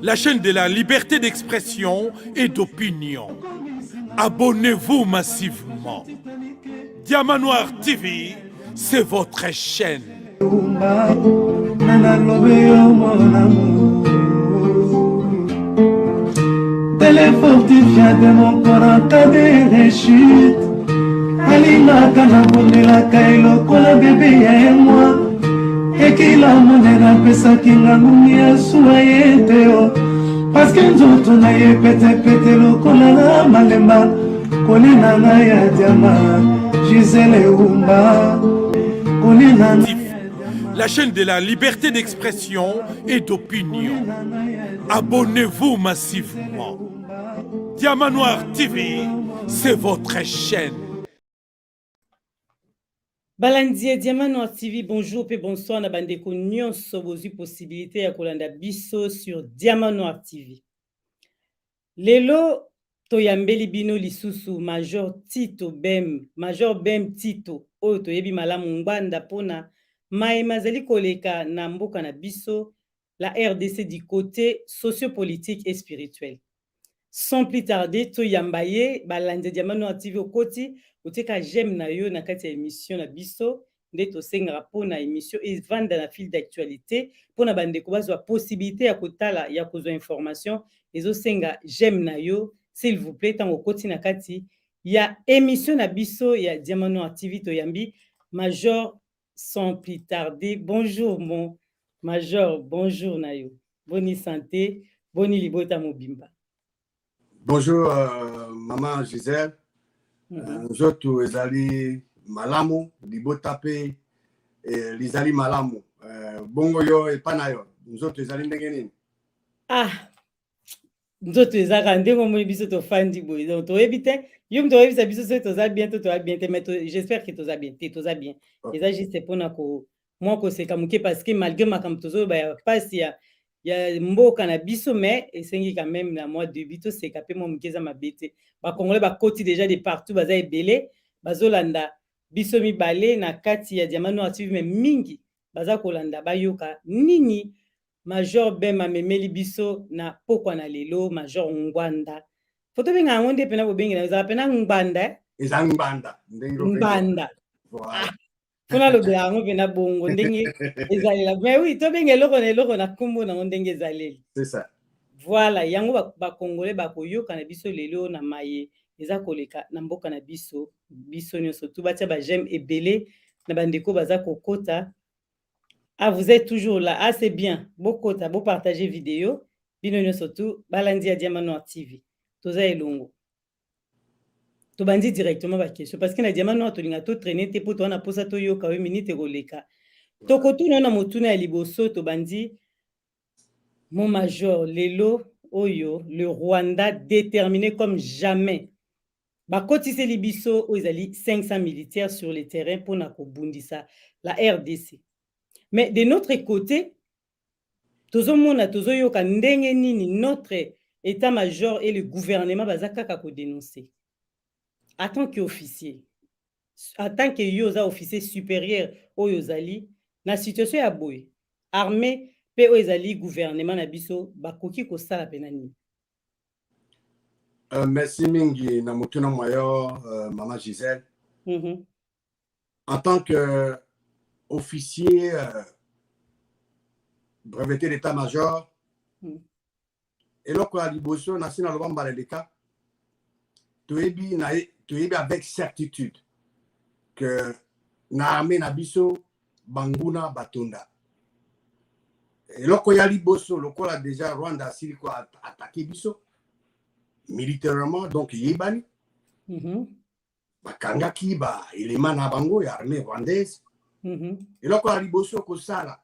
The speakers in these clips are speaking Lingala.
La chaîne de la liberté d'expression et d'opinion. Abonnez-vous massivement. Diamant Noir TV, c'est votre chaîne. Téléfortifiant de mon corps en cas de rechute. Alingaka na bondelaka elokola bebe ya moi. Ekila monena pesaki ngangumi ya suwa ye te o. Paske nzoto na ye pete pete lokola na malemba. Konina na ya diama Gisele Umba. Konina na la chaîne de la liberté d'expression et d'opinion. Abonnez-vous massivement. Diamant Noir TV, c'est votre chaîne. Balandier Diamant Noir TV, bonjour et bonsoir na bandeko nyonso bozwi possibilité ya kolanda biso sur Diamant Noir TV. Lelo toyambeli bino lisusu Major Bem Tito oyo toyebi malamu ngbanda pona maema zali koleka na mboka na biso la RDC du côté sociopolitique et spirituel. Sans plus tarder, toyambaye Balandier Diamant Noir TV okoti oteka j'aime na yo na kati ya émission na biso nde tosengaka pona émission evanda na fil d'actualité pona bandeko bazwa possibilité ya kotala ya kozwa information ezosenga j'aime na yo s'il vous plaît tango okoti na kati ya émission na biso ya Diamant Noir TV toyambi Major. Sans plus tarder, bonjour mon Major, bonjour na yo, boni santé, boni libota mobimba. Bonjour maman Gisèle. Nzoto ezali malamu libota pe lizali malamu bongo yo epana yo nzoto ezali ndenge nini? Nzoto ezaka ndenge moni biso tofandi boye donc toyebi te yo mto oyebisa biso soki toza bien to toza bien te mais j'espère que toza bien te toza bien. Eza juste mpona mwa koseka moke parce que malgré makambo tozoyoba ya pasi ya mboka na biso mais esengi quand même na mwa début toseka mpe mwa moke eza mabe te bakongolais bakoti déjà de partout baza ebele bazolanda biso mibale na kati ya Diamant Noir TV mais mingi baza kolanda bayoka nini Major Bem amemeli biso na pokwa na lelo Major Ngwanda foto benga yango nde pena bobengi na ezala pena Ngbanda eza Ngbanda Ngbanda fona lobe yango pena bongo ndenge ezalela mais oui to benga eloko na kombo nango ndenge ezaleli c'est ça voilà yango bakongolais bakoyoka na biso lelo na maye eza koleka na mboka na biso nyonso tu batia ba j'aime ebele na bandeko baza kokota. Vous êtes toujours là. C'est bien. Beaucoup partager vidéo. Bino surtout balandi ya Diamant Noir TV. Toza elongo. To bandi directement ba question parce que na Diamant Noir to linga to traîner te poto na posa to yoka 8 minutes roleka. To kotuna na motuna ya liboso to bandi mon Major lelo oyo le Rwanda déterminé comme jamais. Bakotise libiso oizali 500 militaires sur le terrain pour na kobundisa la RDC. Mais de notre côté, tozomona tozoyoka ndenge nini notre état-major et le gouvernement bazakaka ko dénoncer. En tant qu'officier, en tant que yoza officier supérieur oyozali na situation ya boye, armée pe oyozali gouvernement na biso bakoki ko sala penani. Merci mingi na mutuna mayo maman Gisèle. En tant que officier breveté d'état-major et loko ya liboso na sina lobamba leleka toyebi avec certitude que na armée na biso banguna batonda et loko ya liboso lokola déjà Rwanda asili ko attaqué biso militairement donc yebani bakangaki ba élément na bango ya armée rwandaise. Et là, quand on a liboso kosala,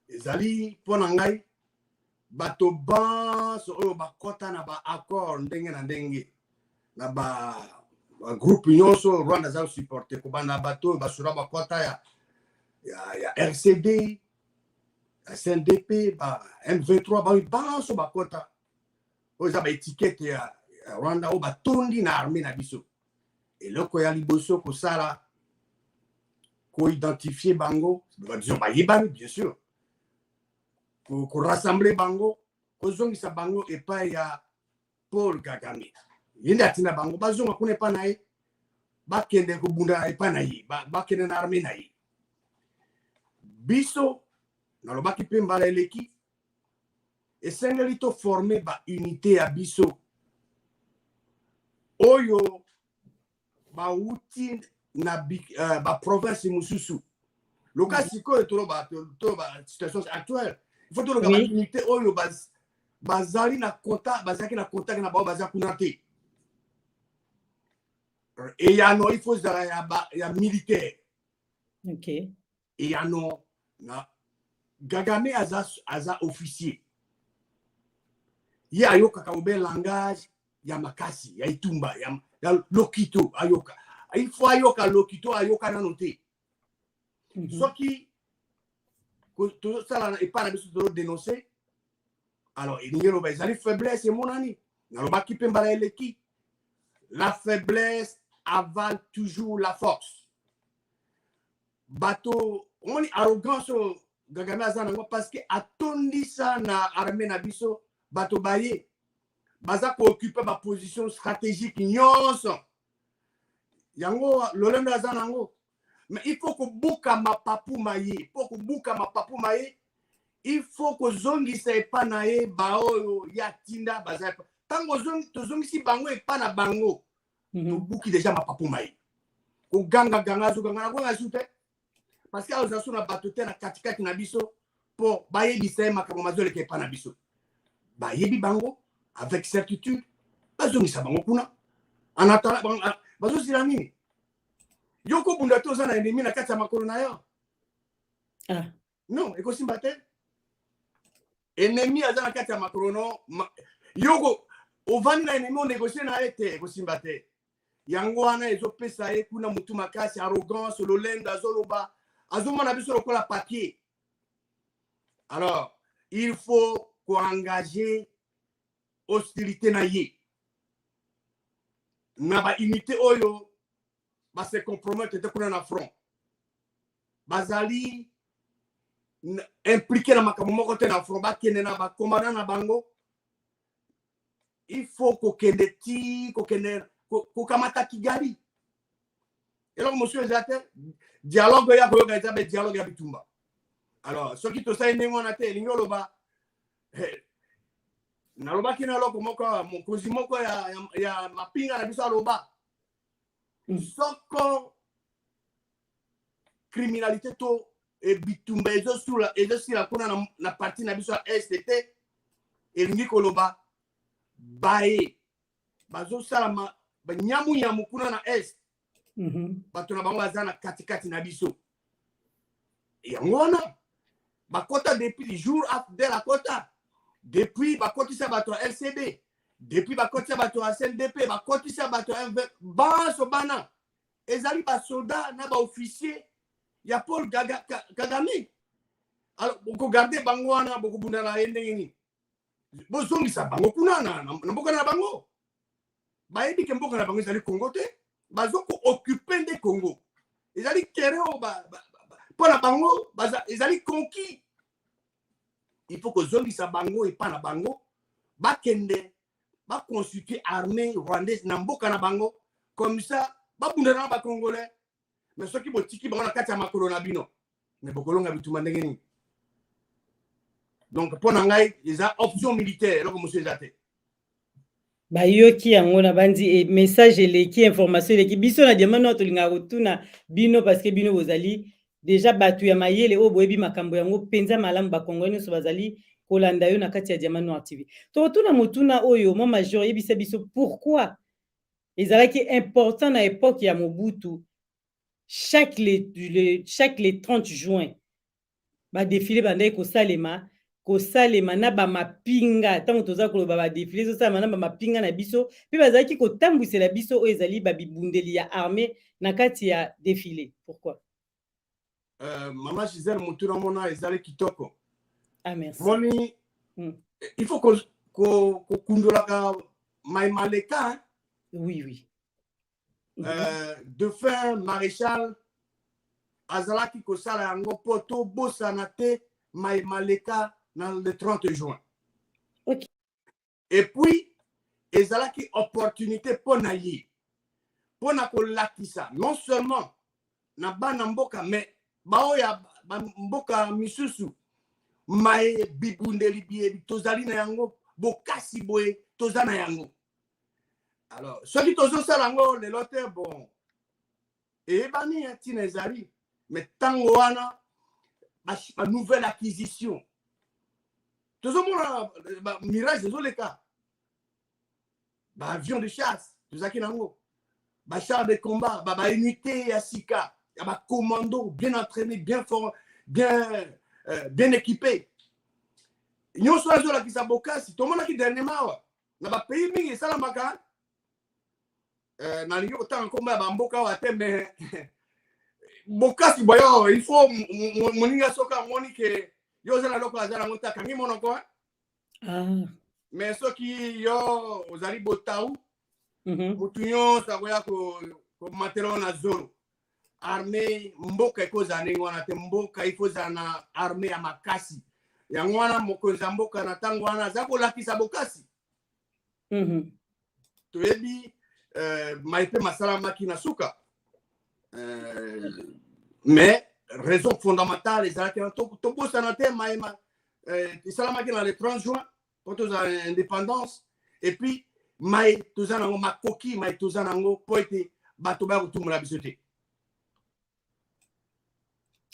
ezali ponangai bato banso oyo bakota na ba accord ndenge na ndenge na ba groupe nyonso Rwanda za supporter ko bana bato basura bakota ya RCD, SNDP, ba M23 ba banso bakota oyo za ba étiquette ya Rwanda o batondi na armée na biso. Et là, quand il y a liboso kosala ko identifier bango, disons ba yebani bien sûr. ko rassembler bango ko zongisa bango epai ya Paul Kagame yende atina bango bazonga kuna epai na ye bakende kobunda epai na ye bakende na armée na ye biso nalobaki mpe mbala eleki esengeli toforme baunité ya biso oyo bauti na baprovince mosusu loka sikoyo toloba situation actuelle il faut toloka baunité oyo bazali na contact bazalaki na contact na bao baza kuna te eyano il faut zala ya militaire eyano na Kagame aza officier ye ayokaka obe langage ya makasi ya itumba ya lokito ayoka il faut ayoka lokito ayoka nano te soki tosala epai na biso tolodénonce alors elingi eloba ezali faiblesse emonani nalobaki mpe mbala eleki la faiblesse avale toujours la force bato omoni arrogance oyo Kagame aza nango parce que atondisa na armée na biso bato baye baza kooccupe baposition stratégique nyonso yango lolendo aza nango mais il faut kobuka mapapu maye po kobuka mapapu maye il faut kozongisa epai na ye baoyo ya tinda baza ntango tozongisi bango epai na bango tobuki deja mapapu maye koganga azoganga na kwanga su te parce que aza so na bato te na katikati na biso mpo bayebisa ye makambo mazoleka epai na biso bayebi bango avec certitude bazongisa bango kuna en attendant bazosila nini yo kobunda te oza na ennemi na kati ya makolo na yo non ekosimba te ennemi aza na kati ya makolo no yoko ovandi na ennemi onégocie na ye te ekosimba te yango wana ezopesa ye kuna motu makasi arrogance lolendo azoloba azomona biso lokola papier alors il faut koengager hostilité na ye na baunité oyo base compromettre te kuna na front bazali impliqué na makambo moko te na front bakende na bakombana na bango il faut kokende kokamata Kigali eloko mosusu eza te dialogue ya koyoka eza be dialogue ya bitumba alors soki tosali ndenge wana te elingi oloba nalobaki na eloko moko mokonzi moko ya mapinga na biso aloba soko criminalité to bitumba ezosila kuna na parti na biso ya est te elingi koloba baye bazosala banyamunyamu kuna na est bato na bango baza na katikati na biso yango wana bakota depuis le jour de la kota depuis bakotisa bato ya LCD depuis bakotisa bato ya CNDP bakotisa bato ya banso bana ezali basoda na baofficier ya Paul Kagame alors bokogarde bango wana bokobunda na ye ndenge nini bozongisa bango kuna na mboka na bango bayebi ke mboka na bango ezali Congo te bazoko occuper nde Congo ezali kereo mpo na bango ezali conquis il faut kozongisa bango epai na bango bakende baconstituer armée rwandaise na mboka na bango comme ça babundana na bacongolais mais soki botiki bango na kati ya makolo na bino me bokolonga bituma ndenge nini donc mpo na ngai eza option militaire eloko mosusu eza te bayoki yango na bandi message eleki information eleki biso na diamano oyo tolingaka kotuna bino parce que bino bozali déjà bato ya mayele oyo boyebi makambo yango mpenza malamu bakongoli nyonso bazali kolanda yo na kati ya Diamant TV tokotuna motuna oyo mwa major yebisa biso pourquoi ezalaki important na époque ya Mobutu chaque le 30 juin badefile bandaki kosalema na bamapinga ntango toza koloba badefile ezosalema na bamapinga na biso mpe bazalaki kotambwisela biso oyo ezali babibundeli ya armée na kati ya defile pourquoi Maman Gisèle motuna mona ezali kitoko merci moni il faut kokundolaka Maleka oui de fin maréchal azalaki kosala yango poto bosana te Maleka le 30 juin. Ok. Et puis, ezalaki opportunité pour naïe. Pour na kolakisa, non seulement na bana mboka, mais baoya mboka misusu, mae bibundeli bie, tozali na yango, bokasi boye, tozana yango. Alors, ceux qui tozo salango, les lotes, bon, et bani, tina ezali, mais tango wana, ma nouvelle acquisition. Tozo mona, mirage, tozo le cas. Avion de chasse, tozaki nango. Char de combat, unité à Sika, commando bien entraîné, bien fort, bien équipé. Nous sommes là qui s'abokasi, tout le monde qui dernièrement, na pays mingi salamaka, na liyo autant combat bamboka wa mais bokasi boyo, il faut moninga soka moni que yo zala loko azala ngota kangi monoko. Mais ceux qui yo ozali botaou mutunyo sagoya ko matériel na zone armée mboka ikoza ningwana te mboka ifoza na armée ya makasi ya ngwana mokonza mboka na tango wana zako lakisa bokasi toyebi maipe masala makina suka mais raison fondamentale ezalaki to bosa na te maema salamaki na le 30 juin pour l'indépendance et puis mai tozanango makoki mai tozanango po ete bato ba kutumula bisote.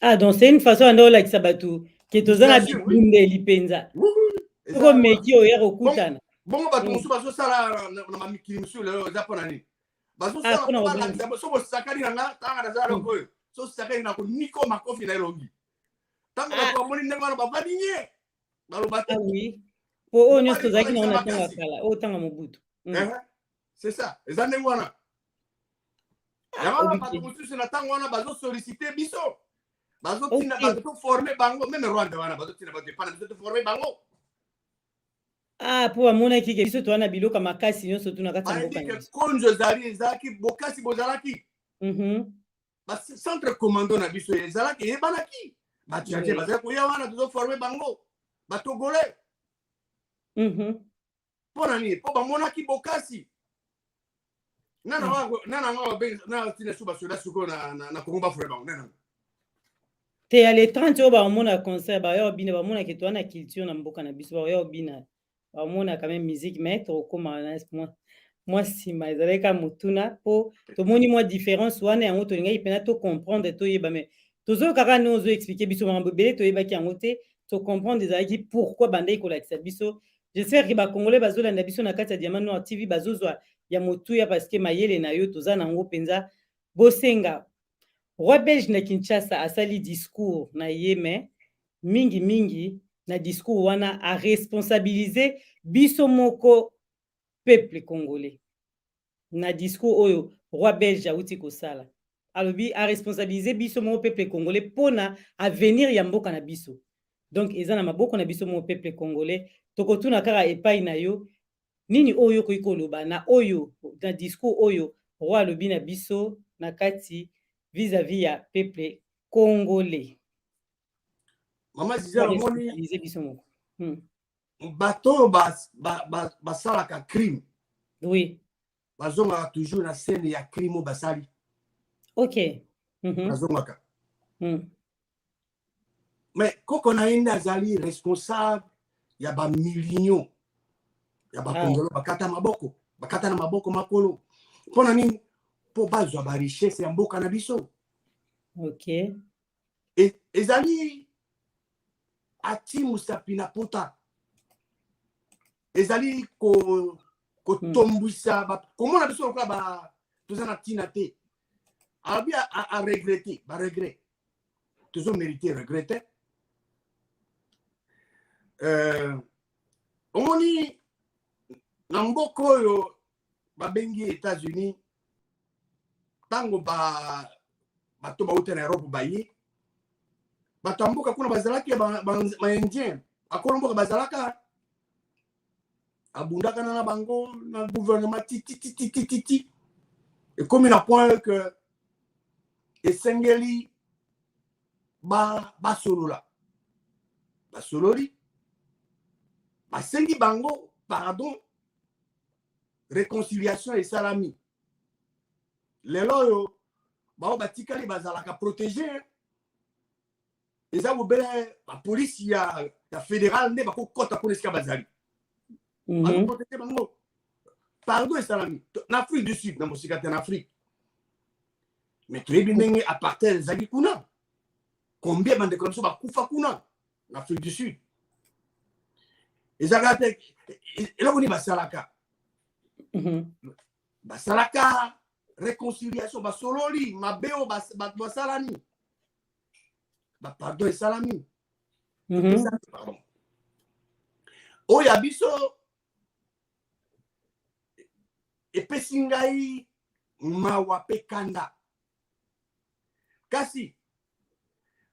Ah, donc c'est une façon de like sabatu que tozana bibunde lipenza. Ko meki o yero kutana. Bon bato musu baso sala na mamikili musu le japonani. Baso sala pa la nzabo so sakari nga tanga na zalo ko. So sakari na ko niko makofi na elongi. Tanga ko moni ndema ba badinye. Balo bato. Ah oui. Po onyo tozaki na ona tanga kala. O tanga mobutu. C'est ça. Les années wana. Yama bato musu na tanga wana bazo solliciter biso. Bazo tina bazo former bango même Rwanda wana bazo tina bazo pana bazo former bango. Ah, pour amona ki ke biso to wana biloka makasi nyonso tuna kata mboka. Andi ke konjo zaki bokasi bozalaki. Ba centre commando na biso ezalaki ebanaki. Ba tiaje bazo ko ya wana bazo former bango. Ba togolais. Pona ni po ba mona ki bokasi. Nana wa be na tina suba soda suko na Kongo former bango nana. Te ya le 30 oba mona concert ba yo bina ba mona ke to wana culture na mboka na biso ba yo bina. Ba mona quand même musique maître au comment moi si mais avec un mutuna po to moni moi différence wana yango to linga ipena to comprendre to yeba mais tozo kaka no zo expliquer biso mambo belé to yeba ki yango te to comprendre des aiki pourquoi bande ko la biso. J'espère que ba congolais bazola na biso na kati ya Diamant Noir TV bazozwa ya motuya parce que mayele na yo toza nango penza bosenga. Roi belge na Kinshasa asali discours na yeme mingi na discours wana a responsabiliser biso moko peuple congolais. Na discours oyo roi belge auti kosala. Alobi a responsabiliser biso moko peuple congolais pona avenir ya mboka na biso. Donc ezana maboko na biso moko peuple congolais tokotuna kaka epai na yo nini oyo ko ikoloba na oyo na discours oyo roi alobi na biso na kati vis-à-vis ya peuple congolais. Maman disait moni bateau basalaka crime. Oui. Bazonga toujours na scène ya crime basali. OK. Bazongaka. Mais koko na ina azali responsable ya ba millions ya ba Congolais bakata na maboko makolo. Pona nini po bazwa ba richesse ya mboka na biso. OK. Et ezali ati musapina pota ezali ko tombwisa komona biso kwa ba tozana tina te abi a regretter ba regret toujours mérité regretter omoni na mboko oyo babengi États-Unis tango bato bauta na Europe baye batambuka kuna bazalaki ba indien akolomboka bazalaka abundaka na bango na gouvernement titi et comme il a point que esengeli ba sololi asengi bango pardon réconciliation et salami lelo yo bao batikali bazalaka protégé eza bobele bapolisi ya fédéral nde bakokota mpona esika bazali bazoprotege bango pardon esalami na Afrique du Sud na mosika te na Afrique mais toyebi ndenge apartheid ezali kuna combien bandeko na biso bakufa kuna na Afrique du Sud ezalaka te eloko nini basalaka réconciliation basololi mabeo basalani pardon esalami pardon oyo ya biso epesi ngai mawa mpe kanda kasi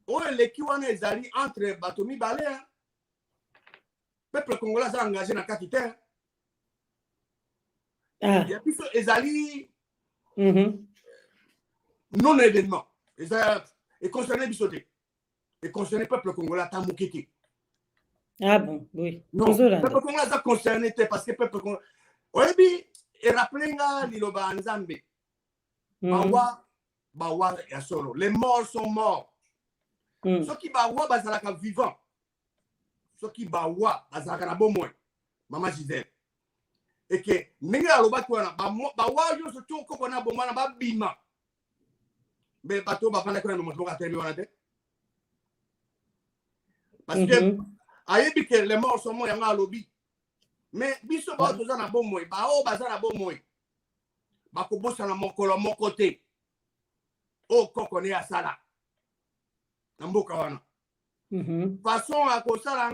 oyo eleki wana ezali entre bato mibale peuple congolais aza engagé na kati te ya biso ezali non événement econcerné biso te econcerné peuple congolais ata moke te. Ah bon, oui. Non, peuple congolais aza concerné te parce que peuple congolais oyebi erappele nga liloba nzambe bawa ya solo les morts sont morts soki bawa bazalaka vivant soki bawa bazalaka na bomoi mama Gisèle eke ndenge alobaki wana bawa nyonso ti okoko na bomoi na babima mbe bato bafandaki na moto moko atelemi wana te parce que ayebi ke les morts sont morts yango alobi mais biso bao toza na bomoi bao baza na bomoi bakobosana mokolo moko te o koko ne asala na mboka wana façon akosala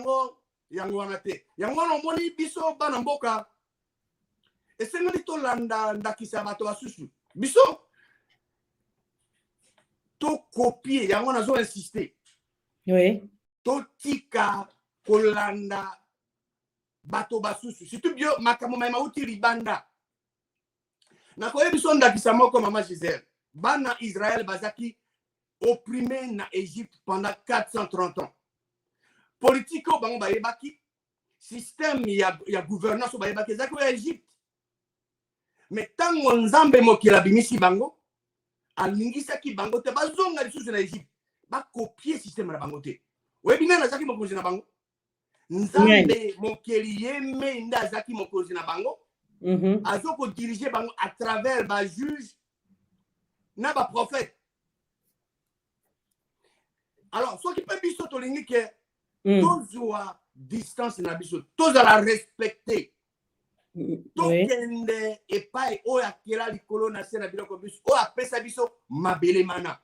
yango wana te yango wana omoni biso bana mboka esengeli tolanda ndakisa bato basusu biso tokopie yango nazo insiste totika kolanda bato basusu surtout bio makambo mayema uti libanda nakoyebi biso ndakisa moko mama Gisèle bana Israël bazaki opprimé na Égypte pendant 430 ans politique o bango bayebaki système ya gouvernance o bayebaki ezaki oyo Égypte mais ntango nzambe mokili abimisi bango alingisaki bango te bazonga lisusu na Égypte bakopie système na bango te oyebi nani azaki mokonzi na bango nzambe mokili yeme nde azaki mokonzi na bango azoko diriger bango à travers ba juge na ba prophète alors soki pe biso tolingi ke tozwa distance na biso tozala respecter tokende epai oyo akela likolo na se na biloko biso oyo apesa biso mabele mana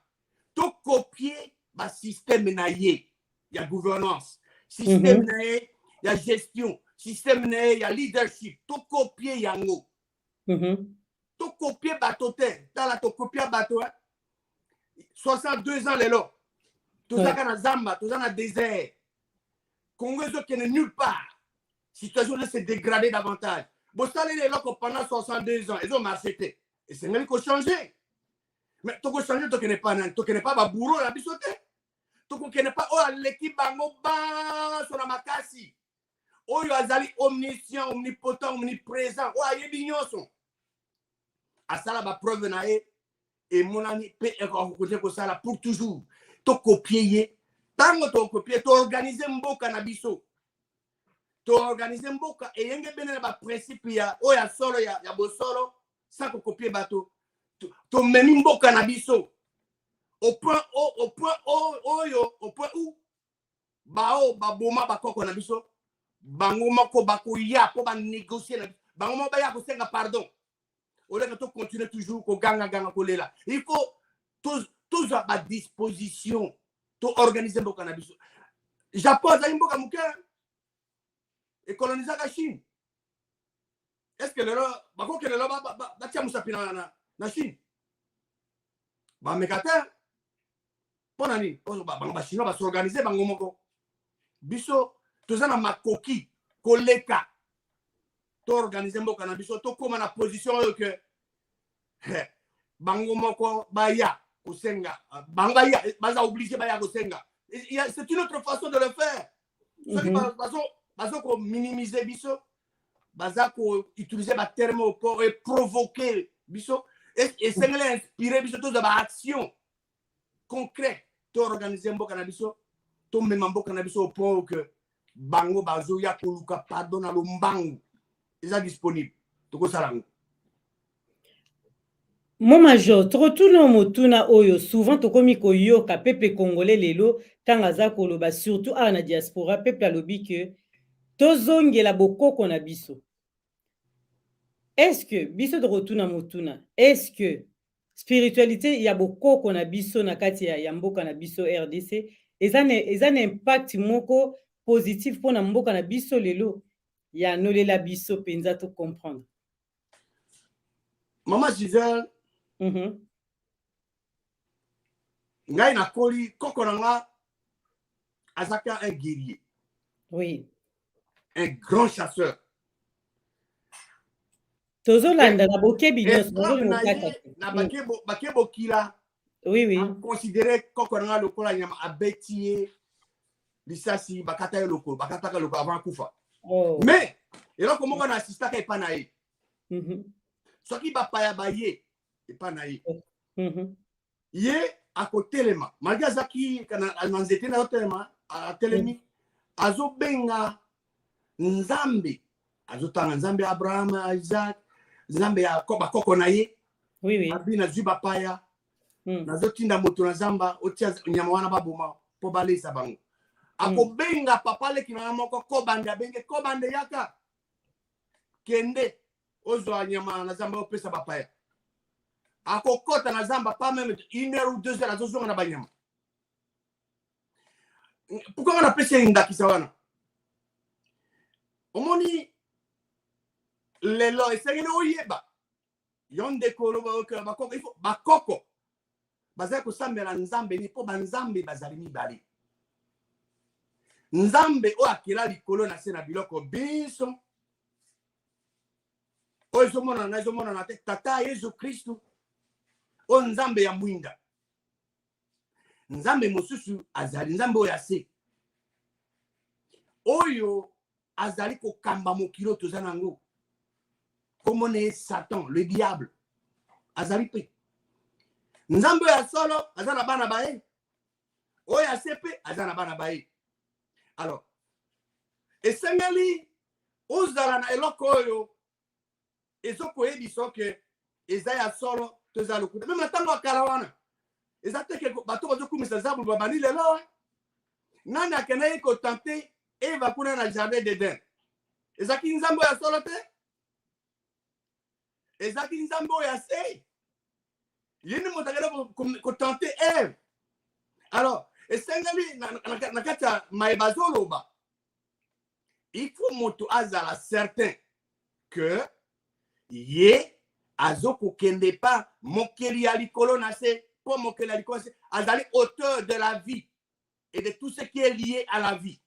tokopie basystème na ye ya gouvernance système na ye ya gestion système na ye ya leadership tokopie yango tokopie bato te tala tokopia bato 62 ans lelo tozaka na zamba toza na désert Congo ezokende nulle part situation de se dégrader davantage bosaleli eloko pendant 62 ans ezomarche te esengeli kochanger mais tokochanger tokende pa nani tokende pa baburo na biso te tokokende pa oyo aleki bango baso na makasi oyo azali omniscient omnipotent omniprésent oyo ayebi nyonso asala bapreuve na ye emonani mpe ekokote kosala pour toujours tokopie ye ntango tokopie toorganize mboka na biso toorganize mboka eyenge bene na baprincipe ya oyo ya solo ya bosolo sans kokopie bato tomemi mboka na biso au point où bao baboma bakoko na biso bango moko bakoya po banégocier na bango moko baya kosenga pardon oleka to continuer toujours koganga kolela il faut tous à disposition to organiser mboka na biso Japon azali mboka moke et coloniser la Chine est-ce que lelo bakoke lelo batia musapi na Chine ba mekata pona ni bango ba Chinois ba s'organiser bango moko biso toza na makoki koleka to organiser mboka na biso to koma na position oyo ke bango moko baya kosenga bango baza obligé baya kosenga c'est une autre façon de le faire ceux qui bazo ko minimiser biso baza ko utiliser ba terme pour provoquer biso et sengele inspirer biso to ba action concrète to organiser mboka na biso to mema mboka na biso au point que bango bazo ya koluka pardon na lombangu eza disponible toko salango. Mon major, tokotuna motuna oyo souvent tokomi koyoka pepe congolais lelo kanga za koloba surtout a na diaspora pepe alobi que tozongela bokoko na biso. Est-ce que biso tokotuna motuna, est-ce que spiritualité ya bokoko na biso na kati ya mboka na biso RDC eza na impact moko positif pour na mboka na biso lelo ya nolela biso penza to comprendre. Maman Gisèle, ngai na koli koko na nga azaka un guerrier. Oui. Un grand chasseur. Tozolanda na bokebi nyonso na bakebo kila. Oui, oui. Considéré koko na nga lokola nyama abetie lisasi bakata loko bakata loko avant kufa. Oh. Mais eloko moko na assista ka epana ye. Soki bapaya baye epana ye. Ye akotelema malgré zaki kana nzete na telema atelemi azobenga nzambe azotanga nzambe Abraham Isaac nzambe ya koko na ye. Oui, oui. Abina zuba paya nazotinda moto na zamba otia nyama wana baboma po balesa bango akobenga papa leki na moko kobanda benge kobande yaka kende ozwa nyama na zamba opesa bapaya akokota na zamba pas même 1 heure ou 2 heures azozonga na banyama. Pourquoi on appelle ça indakisa wana omoni lelo esengeli oyeba yonde kolo bakoko ifo bakoko bazali kosambela nzambe ni po banzambe bazali mibale nzambe oyo akela likolo na se na biloko biso oyo ezomona na te tata Yesu Kristu oyo nzambe ya mwinda nzambe mosusu azali nzambe oyo ase oyo azali kokamba mokilo toza nango komone Satan le diable azali pe nzambe ya solo azana bana bae oyo asepe azana bana bae. Alors esengeli ozala na eloko oyo ezokoyebiso ke eza ya solo toza lokuta meme ntango akala wana eza teke bato bazokumisa zabu babani lelo nani akendaki kotante Eva kuna na jardin d'Eden ezaki nzambe ya solo te ezaki nzambe oyo ase yini moto akendaki kotante Eve. Alors esengeli na kati ya mayeba zoloba il faut moto azala certain que ye azokokende pa mokeli ya likolo na se po mokeli ya likolo na se azali auteur de la vie et de tout ce qui est lié à la vie.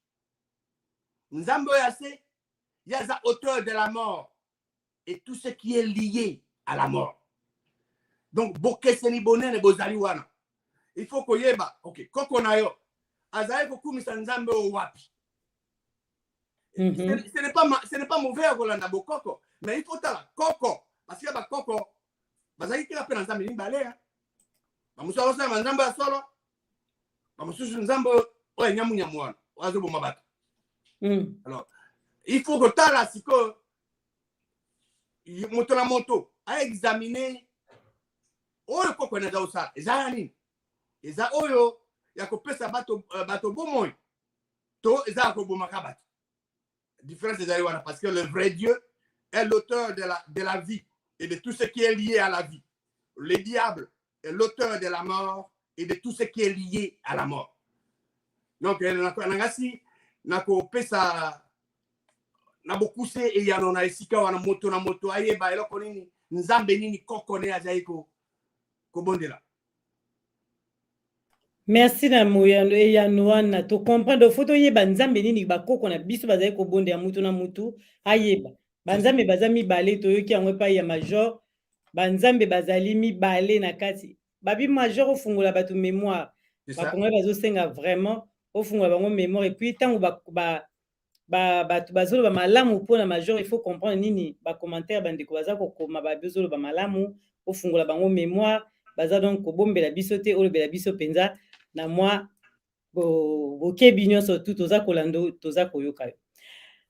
Nzambe oyo ase yaza auteur de la mort et tout ce qui est lié à la mort. Donc bokeseni bonene bozali wana il faut koyeba ok koko na yo azali kokumisa nzambe oyo wapi. Ce n'est pas mauvais à kolanda bokoko mais il faut tala koko parce que ba koko bazali kila pe na nzambe mibale bamusu osala nzambe ya solo bamusu nzambe oyo nyamu wana azoboma bato. Alors il faut que tala siko moto na moto a examiner oyo koko na osala eza nini eza oyo ya kopesa bato bomoi to eza kobomaka bato. Différence des aïwana parce que le vrai Dieu est l'auteur de la vie et de tout ce qui est lié à la vie. Le diable est l'auteur de la mort et de tout ce qui est lié à la mort. Donc, nangasi nako pesa na bokuse e ya nona esika wana moto na moto ayeba eloko nini nzambe nini koko ne azaiko ko bondela. Merci na moyano e ya noana to comprendre photo yeba nzambe nini bakoko na biso bazali ko bonde ya mutu na mutu ayeba banzambe bazami balé to yoki yango pa ya major banzambe bazali mi balé na kati babi major ofungola bato mémoire ba kongo bazo senga vraiment ofungola bango mémoire et puis tango ba bato bazoloba malamu mpona major il faut comprendre nini bacommentaire bandeko baza kokoma bazoloba malamu ofungola bango mémoire baza donc kobombela biso te olobela biso mpenza na mwa bokebi nyonso tu toza kolanda toza koyoka yo.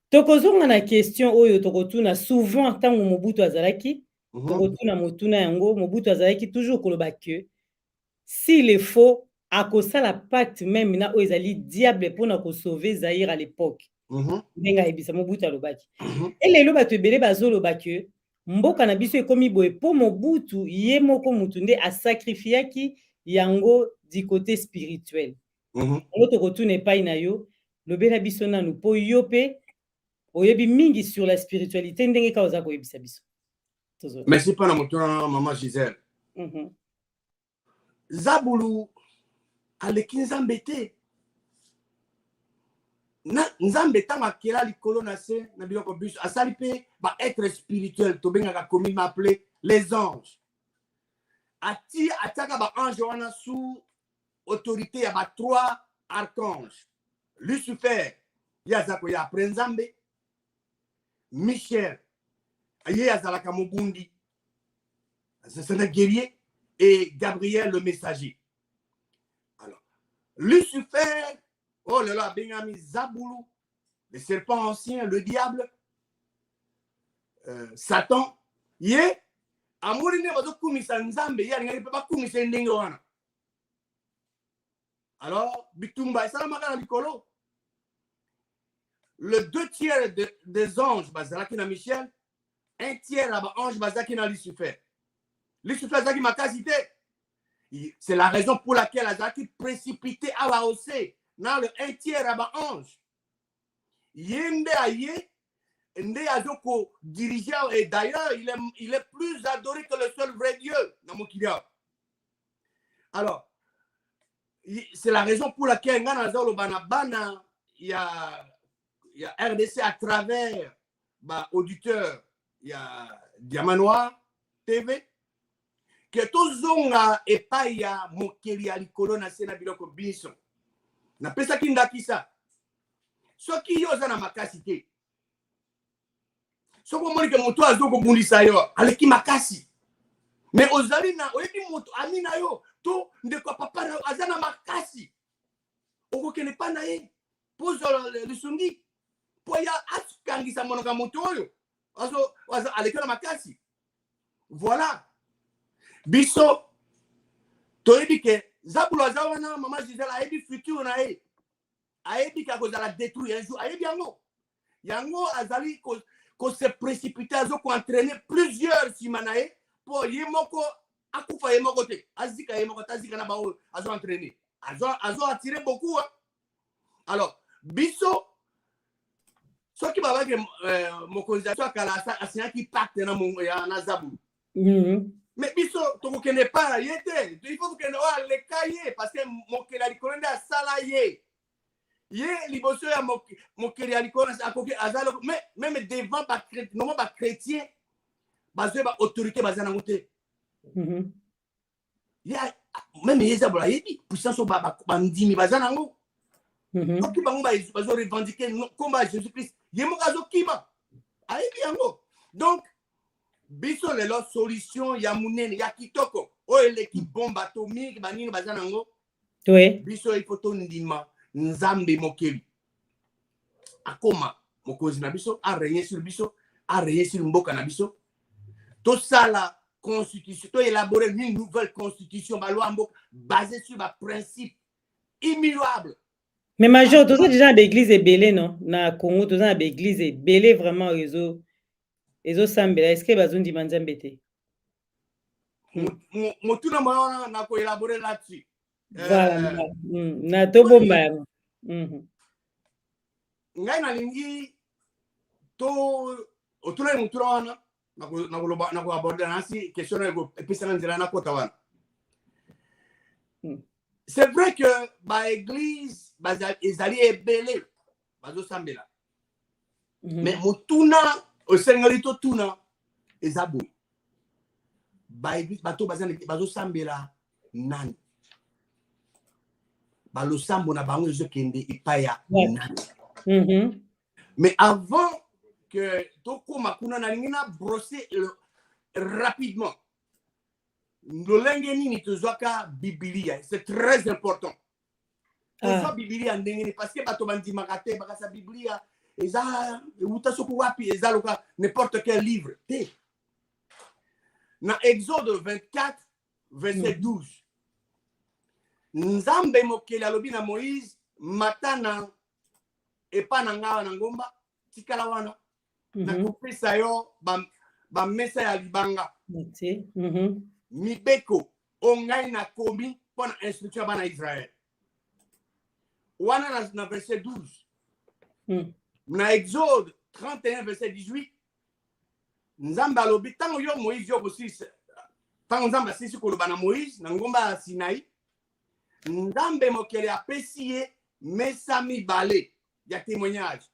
Tokozonga na question oyo tokotuna souvent ntango Mobutu azalaki tokotuna motuna yango Mobutu azalaki toujours koloba que s'il est faux akosala pacte même na oyo ezali diable mpona kosauver Zaïre à l'époque ndenge ayebisa Mobutu alobaki elelo bato ebele bazoloba ke mboka na biso ekomi boye mpo Mobutu ye moko mutu nde asacrifiaki yango du côté spirituel yango tokotuna epai na yo lobela biso nanu mpo yo mpe oyebi mingi sur la spiritualité ndenge ka oza koyebisa biso. Merci mpona motuna maman Gisèle. Zabulu aleki nzambe te nzambe ntango akela likolo na se na biloko biso asali mpe baêtre spirituel tobengaka communément appelé les anges atiaka baange wana sous autorité ya ba3 archanges. Lucifer ye aza koya apres nzambe, Michel ye azalaka mobundi c'est un guerrier, et Gabriel le messager. Alors Lucifer, oh là là, Bengami Zabulu, le serpent ancien, le diable, Satan, ye amorine bazo kumisa nzambe ya ngari pa kumisa ndenge wana. Alors bitumba esala makala likolo. Le 2/3 des anges bazalaki na Michel, 1/3 aba ange bazalaki na Lucifer. Lucifer azaki makasi te. C'est la raison pour laquelle azalaki précipité à la hausse dans le 1/3 aba ange. Yende aye Nde Azoko dirigeant, et d'ailleurs il est plus adoré que le seul vrai Dieu dans mon Kidia. Alors c'est la raison pour laquelle il y a RDC à travers auditeur, il y a Diamant Noir TV que tout zonga et pas ya mokeli ya likolo na sena biloko biso na pesa kindakisa soki yo za na makasi te soko moni ke moto azoko bundisa yo aleki makasi mais ozali na oyebi moto amina yo to ndeko papa na azana makasi okokene pa na ye pozo le sungi po ya askangisa monoka moto oyo azo aleki na makasi. Voilà biso toyebi ke Zabulu azawana mama Gisèle ayebi futur na ye ayebi ka kozala détruire un jour ayebi yango azali ko se précipiter azo ko entraîner plusieurs simanae pour yemoko akufa yemoko te azika yemoko tazika na bao azo entraîner azo attirer beaucoup hein? Alors biso soki baba ke mokonzi aso kala asina ki pacte na Zabulu mais biso tokokende pas yete il faut que nous les cahiers parce que mokeli alikonda sala ye liboso ya mokeli alikonda akoki azalo mais même devant ba chrétien bazwe ba autorité bazana ngote ya même Zabulu yebi puissance ba ndimi bazana ngo oki bango bazo revendiquer combat Jésus-Christ yemo kazo kima ayebi yango. Donc biso lelo solution ya munene ya kitoko o l'équipe bombe atomique banini bazana ngo biso il faut to ndima nzambe mokeli akoma mokonzi na biso a régner sur biso a régner sur mboka na biso to sala constitution to élaborer une nouvelle constitution ba loi mboka basée sur ba principe immuable. Mais major tout ça déjà l'église est belé non na Congo tout ça l'église est belé vraiment réseau sambela est-ce que bazundi manzambe te motuna mwana na ko élaborer là-dessus. Voilà na to bomba ngai na lingi to otuna motuna wana na ko aborder nasi question et puis ça nzela na kota wana. C'est vrai que ba église ezali ebele bazo sambela mais motuna au Seigneur to tuna ezabo ba église bato bazo sambela nani balo sambo na bango ezokende ipaya nani Mais avant que Toko Makuna Nalingina brosser rapidement. Nolengeni ni tozwaka Biblia. C'est très important. Tozwa Biblia ndengeni parce que bato bandi makate bakasa Biblia eza utasoku wapi eza loka n'importe quel livre. Dans Exode 24 verset 12. Nzambe mokeli alobi na Moïse matana epa na ngawa na ngomba tikala wana na kopesa yo ba mesa ya libanga mibeko ongai na komi pona instruction bana Israël wana na verset 12 na Exode 31 verset 18 Nzambe alobi tango yo Moïse yo bosisi tango Nzambe asisi koloba na Moïse na ngomba ya Sinai Nzambe mokeli apesi ye mesa mibale ya témoignage.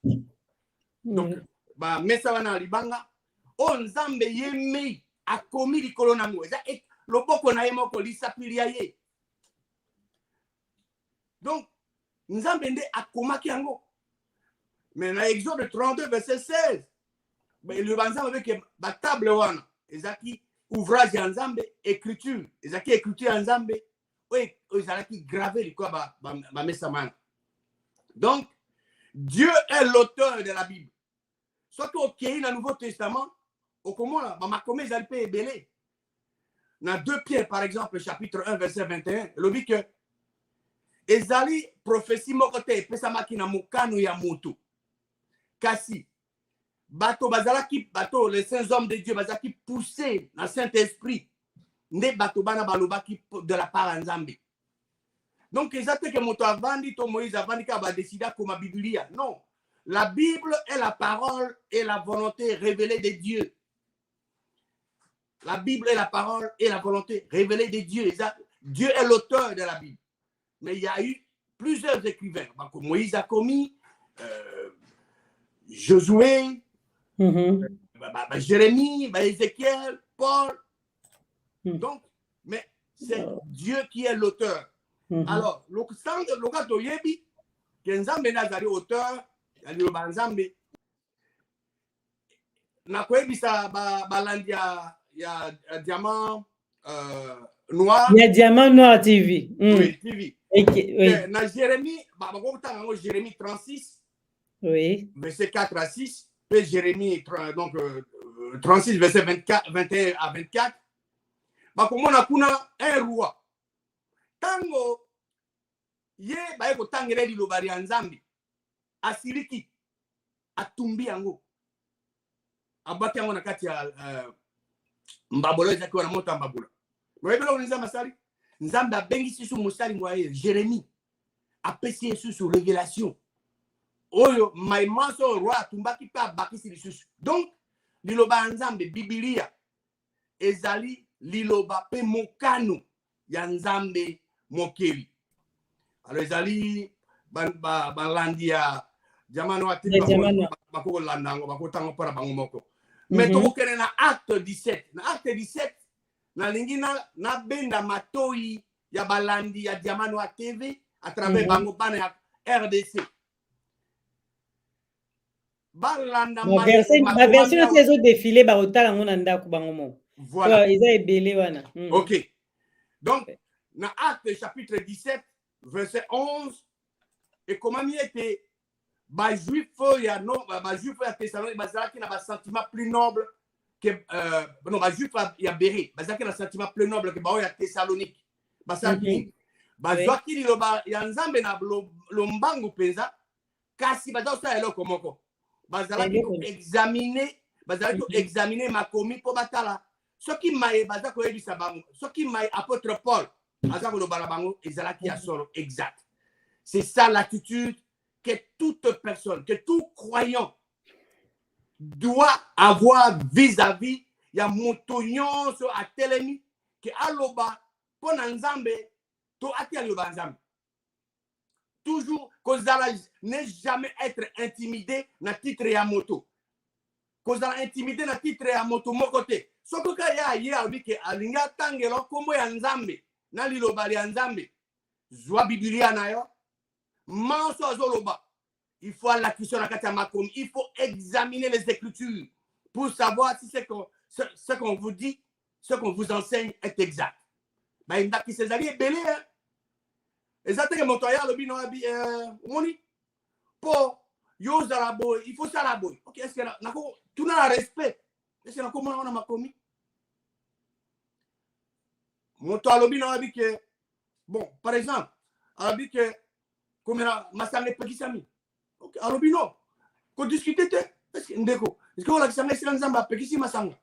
Donc ba mesa wana libanga o Nzambe yemei akomi likolo nango eza loboko na ye moko lisapilia ye. Donc Nzambe nde akomaki yango. Mais na Exode 32 verset 16 le Nzambe avec ba table wana ezaki ouvrage ya Nzambe écriture ezaki écriture ya Nzambe oui ezaki gravé likolo ba mesa mana. Donc Dieu est l'auteur de la Bible. Soit au dans le Nouveau Testament, au comment là, ma ils allaient belé. Dans 2 Pierre, par exemple, chapitre 1, verset 21, il dit que Ezali prophétie mokote, pesama ki na mukanu ya mutu. Kasi, bato bazalaki, bato, les saints hommes de Dieu, bazalaki poussé dans le Saint-Esprit, ne bato bana balobaki de la part en Zambie. Donc, ils attendent que Moto Avandi, Moïse Avandi, va décider comme la Biblia. Non. La Bible est la parole et la volonté révélée de Dieu. La Bible est la parole et la volonté révélée de Dieu. Dieu est l'auteur de la Bible. Mais il y a eu plusieurs écrivains. Moïse a commis, Josué, Jérémie, Ézéchiel, Paul. Donc, mais c'est Dieu qui est l'auteur. Alors, le cas de Yebi, que Nzambe nazali auteur, il y a Nzambe. Na kwebi sa balandi ya diamant noir. Il y a diamant noir TV. Oui, TV. Oui. Na Jérémie, Jérémie 36. Oui. Verset 4 à 6. Puis Jérémie donc 36 verset 21 à 24. Comme on a un roi. Tango ye baye ko tangere li lobari ya Nzambe asiriki atumbi yango abaki yango na kati ya mbabolo ezaki wana moto mbabula moyebelo Nzambe asali Nzambe abengisi su musali mwaye Jérémie apesi su révélation oyo maimanso roi atumbaki pa bakisi lisusu. Donc liloba Nzambe Biblia ezali liloba pe mokano ya Nzambe mokeli. Alors ezali balandi ya jamano ati bako landango bako tango para bango moko. Mais to kene na acte 17. Na acte 17 na lingi na benda matoi ya balandi ya jamano TV à travers bango bana ya RDC. Balanda ma version ces autres défilés ba otala ngona ndako bango mo. Voilà. Ils ont ébélé wana. OK. Donc dans Acte chapitre 17 verset 11 et comment il était ba juif ya non ba juif ya Thessalonique bazala qui na ba sentiment plus noble que non ba juif ya Béré bazala qui na sentiment plus noble que ba ya Thessalonique basaki bazwa ki liloba ya Nzambe na lombangu penza kasi bazala sa eloko moko bazala ki examiner makomi po batala ce qui m'a bazala ko ebisa bango ce qui m'a apôtre Paul exact. C'est ça l'attitude que toute personne, que tout croyant doit avoir vis-à-vis. Il y a mon tonyon sur la télémi que aloba pour Nzambe to ati aloba Nzambe. Toujours kozala ne jamais être intimidé na titre ya moto. Kozala intimidé na titre ya moto mon côté. Soko ka ya abi ke alinga tangelo kombo ya Nzambe. Na liloba ya Nzambe zwa Biblia na yo manso azoloba il faut aller à la question il faut examiner les Écritures pour savoir si ce qu'on vous dit, ce qu'on vous enseigne est exact. Mais il y a qui s'est allé belé. Exactement, mon toya le bino abi moni. Pour yose à la boy, il faut ça la boy. Ok, est-ce que nako tout n'a respect. Est-ce que nako on a ma commis? Mon toya le bino abi que bon, par exemple, abi que comme ma sangue pekisami. Ok, alors bino, qu'on discute est-ce que ndeko, est-ce que on a sangue c'est nzamba pekisi ma sangue.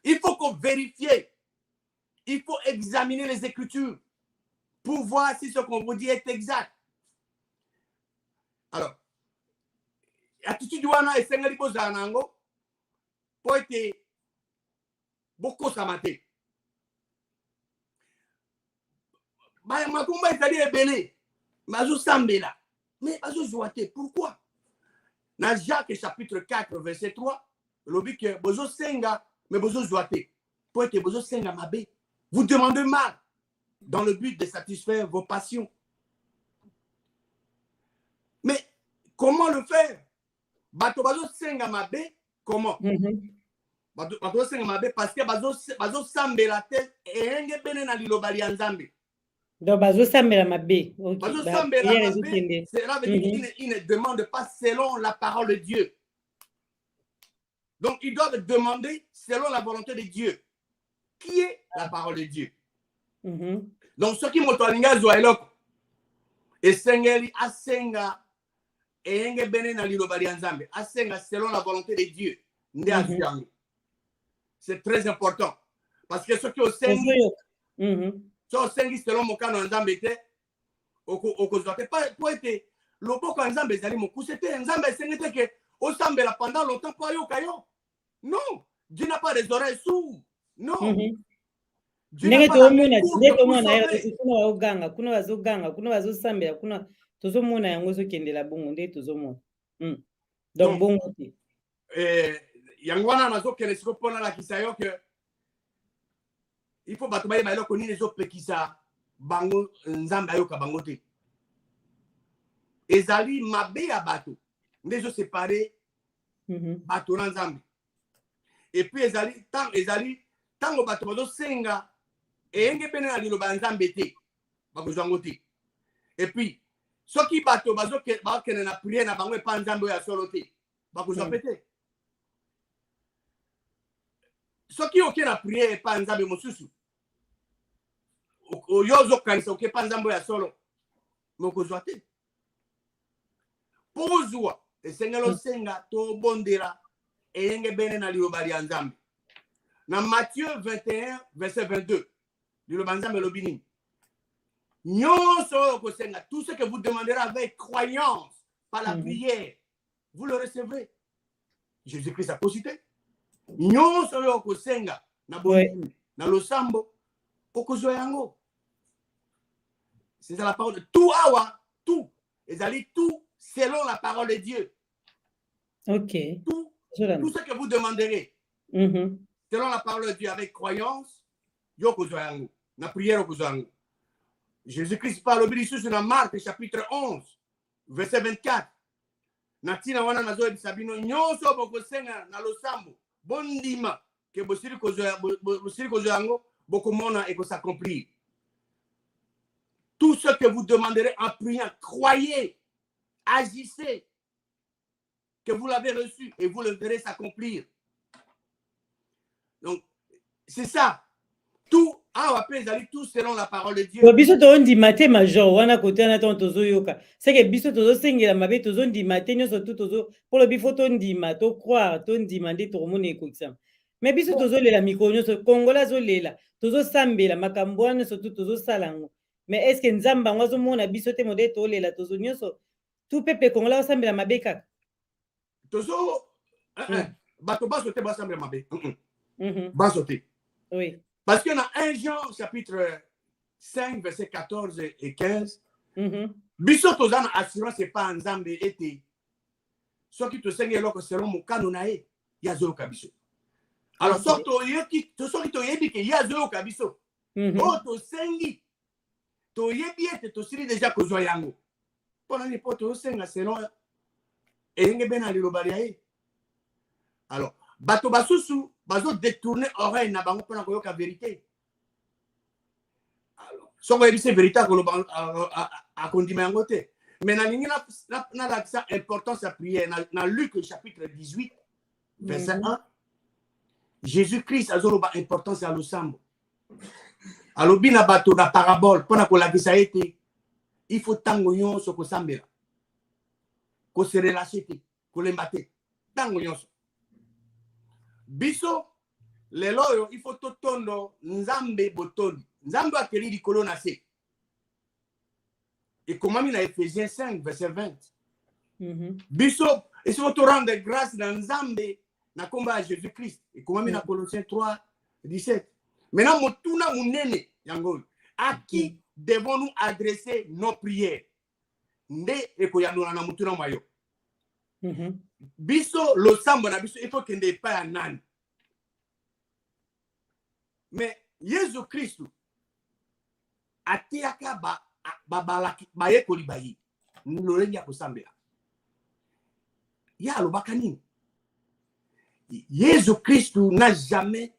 Il faut qu'on vérifie. Il faut examiner les Écritures pour voir si ce qu'on vous dit est exact. Alors, attitude wana esengali kozala nango po ete bokosama te. Makomba ezali ebele bazosambela mais bazozwa te. Pourquoi? Dans Jacques chapitre 4 verset 3 lobi que bozosenga mais bozozwa te po ete bozosenga mabe. Vous demandez mal dans le but de satisfaire vos passions. Mais comment le faire? Bato bazo senga mabe comment? Bato senga mabe parce que bazo sambela te enge bene na liloba li nzambe. Donc bazo sambela mabe. Bazo sambela mabe. Cela veut dire qu'il ne demande pas selon la parole de Dieu. Donc ils doivent demander selon la volonté de Dieu. Qui est la parole de Dieu? Donc ceux qui motolinga zo eloko esengeli asenga enge bene na liloba li nzambe asenga selon la volonté de Dieu nde azuyango. C'est très important parce que ceux qui osengi selon mokano nzambe te okozwa te pas pour être loboko nzambe ezali mokuse te nzambe esengi te ke osambela pendant longtemps po ayoka yo. Non, Dieu n'a pas des oreilles sourdes. Non. Ndenge tomona kuna oganga kuna bazoganga kuna bazosambela kuna tozomona yango zokendela bongo nde tozomona. Donc bongo te. Yango wana nazokende siko mpona lakisa yo ke il faut bato bayeba eloko nini ezopekisa bango nzambe ayoka bango te. Ezali mabe ya bato nde ezosepare bato na nzambe. Et puis ezali tango bato bazosenga enge pene na liloba nzambe te bakozwango te. Et puis soki bato bakende na priere na bango epa nzambe oyo ya solo te bakozwa pe te. Soki oke na priere epa nzambe mosusu oyo ozokanisa oke epa nzambe oyo ya solo mokozwa te. Po ozwa esengeli osenga tobondela enge bene na liloba li nzambe. Dans Matthieu 21, verset 22, le Banzambe Lobini. Tout ce que vous demanderez avec croyance par la prière, vous le recevrez. Jésus-Christ a posité. C'est la parole de tout. Tout. Tout selon la parole de Dieu. Ok. Tout ce que vous demanderez. Selon la parole de Dieu, avec croyance, la prière au Jésus-Christ parle au Bélissus dans Marc, chapitre 11, verset 24. Natina wana nazo bisabino nyonso bokosenga na losambo bondima ke bosiri kozo yango bokomona et que s'accomplir. Tout ce que vous demanderez en priant, croyez, agissez que vous l'avez reçu et vous le verrez s'accomplir. Donc, c'est ça. Tout, tout selon la parole de Dieu. Biso to ndima te major wana kote na tozo yoka. C'est que biso tozo sengela mabe tozo ndima te nyoso tout tozo pour le bifo to ndima to croire to ndima nde to mona ekokisa. Mais biso tozo lela mikolo nyoso kongola zo lela tozo sambela makambo wana so tout tozo salango. Mais est-ce que nzamba ngwazo mona biso te mode to lela tozo nyoso tout peuple kongola sambela mabe kaka. Tozo bato baso te basambela mabe. Basoté. Oui. Parce que dans 1 Jean, chapitre 5, verset 14 et 15, biso tozana assurance c'est pas nzambe été. Ce qui te seigne loko selon mon canonae, yazo kabiso. Alors sorto yeki, to sorti to yebi ke yazo kabiso. Oh to sengi. To yebi ete to siri déjà ko yango. Pona ni poto senga selon eyenge bena liloba liaye. Alors bato basusu bazo détourner oreille na bango pona koyoka vérité. Alors soko yebise vérité akoloba akondima yango te. Mais na lingi na lakisa importance ya prière na Luc chapitre 18 verset 1. Jésus-Christ azoloba importance ya losambo. Alobi na bato na parabole pona kolakisa ete il faut tango nyonso kosambela. Ko se relâcher te, kolemba te. Tango nyonso. Biso lelo yo il faut totondo nzambe botondi. Nzambe akeli likolo na se. Et comment il a Ephésiens 5 verset 20. Biso et si vous te rendre grâce dans nzambe na komba à Jésus-Christ. Et comment il a Colossiens 3 17. Maintenant motuna munene yango. À qui devons-nous adresser nos prières? Nde ekoyandola na motuna mayo. Biso lo sambo na biso il faut kende pa ya nani. Mais Jésus Christ atiaka balaki baye kolibayi nlolengi ya kosambela. Ya alobaka nini? Jésus Christ n'a jamais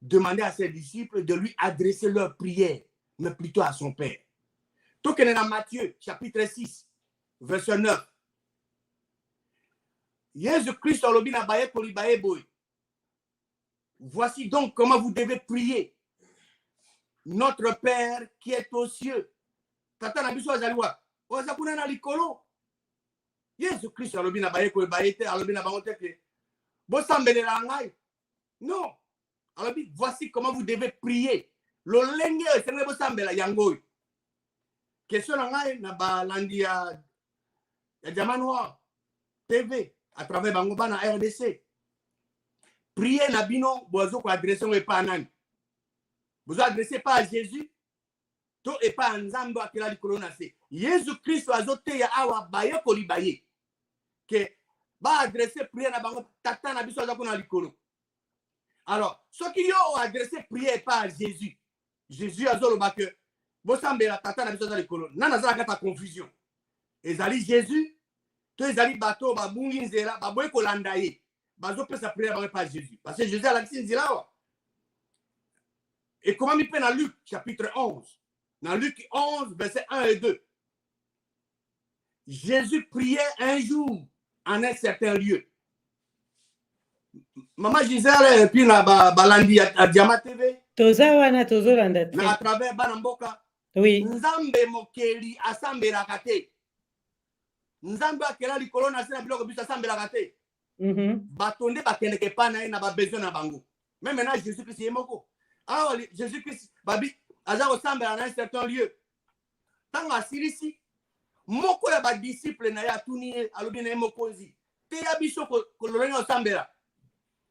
demandé à ses disciples de lui adresser leurs prières, mais plutôt à son Père. Tout comme dans Matthieu chapitre 6 verset 9. Jésus-Christ alobi na baye kolibaye boy. Voici donc comment vous devez prier. Notre Père qui est aux cieux. Tata na biso azaliwa. Oza kuna na likolo. Jésus-Christ alobi na baye kolibaye te alobi na bango te ke bo sambelela ngai. Non. Alobi voici comment vous devez prier. Lo lenge esenge bo sambela yango. Question na ngai na balandi ya Diamanoir TV à travers bango bana RDC. Priez na bino bozo ko adresser we pa nani. Bozo adresser pas à Jésus. To et pas nzambe akela likolo na se. Jésus Christ azote ya awa baye kolibaye. Que ba adresser prière na bango tata na biso aza kuna likolo. Alors, ceux qui ont adressé prière pas à Jésus. Jésus azoloba que bo sambela tata na biso aza likolo. Nana za kata confusion. Ezali Jésus, to ezali bato ba bungi nzela ba boye kolanda ye. Bazo pesa prière ba pas Jésus. Parce que Jésus a la nzela. Et comment il peut dans Luc chapitre 11. Dans Luc 11 verset 1 et 2. Jésus priait un jour en un certain lieu. Maman Gisèle puis la balandi à Diama TV. Toza wana tozolanda te. À travers Banamboka. Oui. Nzambe mokeli asambela kate. Nzambe akela likolo na sena biloko biso asambela kate. Batonde bakende ke pa na ba besoin na bango. Même maintenant Jésus-Christ yemoko. Ah Jésus-Christ babi aza osambela na un certain lieu. Tanga sirisi moko ya ba disciple na ya tuni alobi na mokonzi. Te ya biso ko lorenga osambela.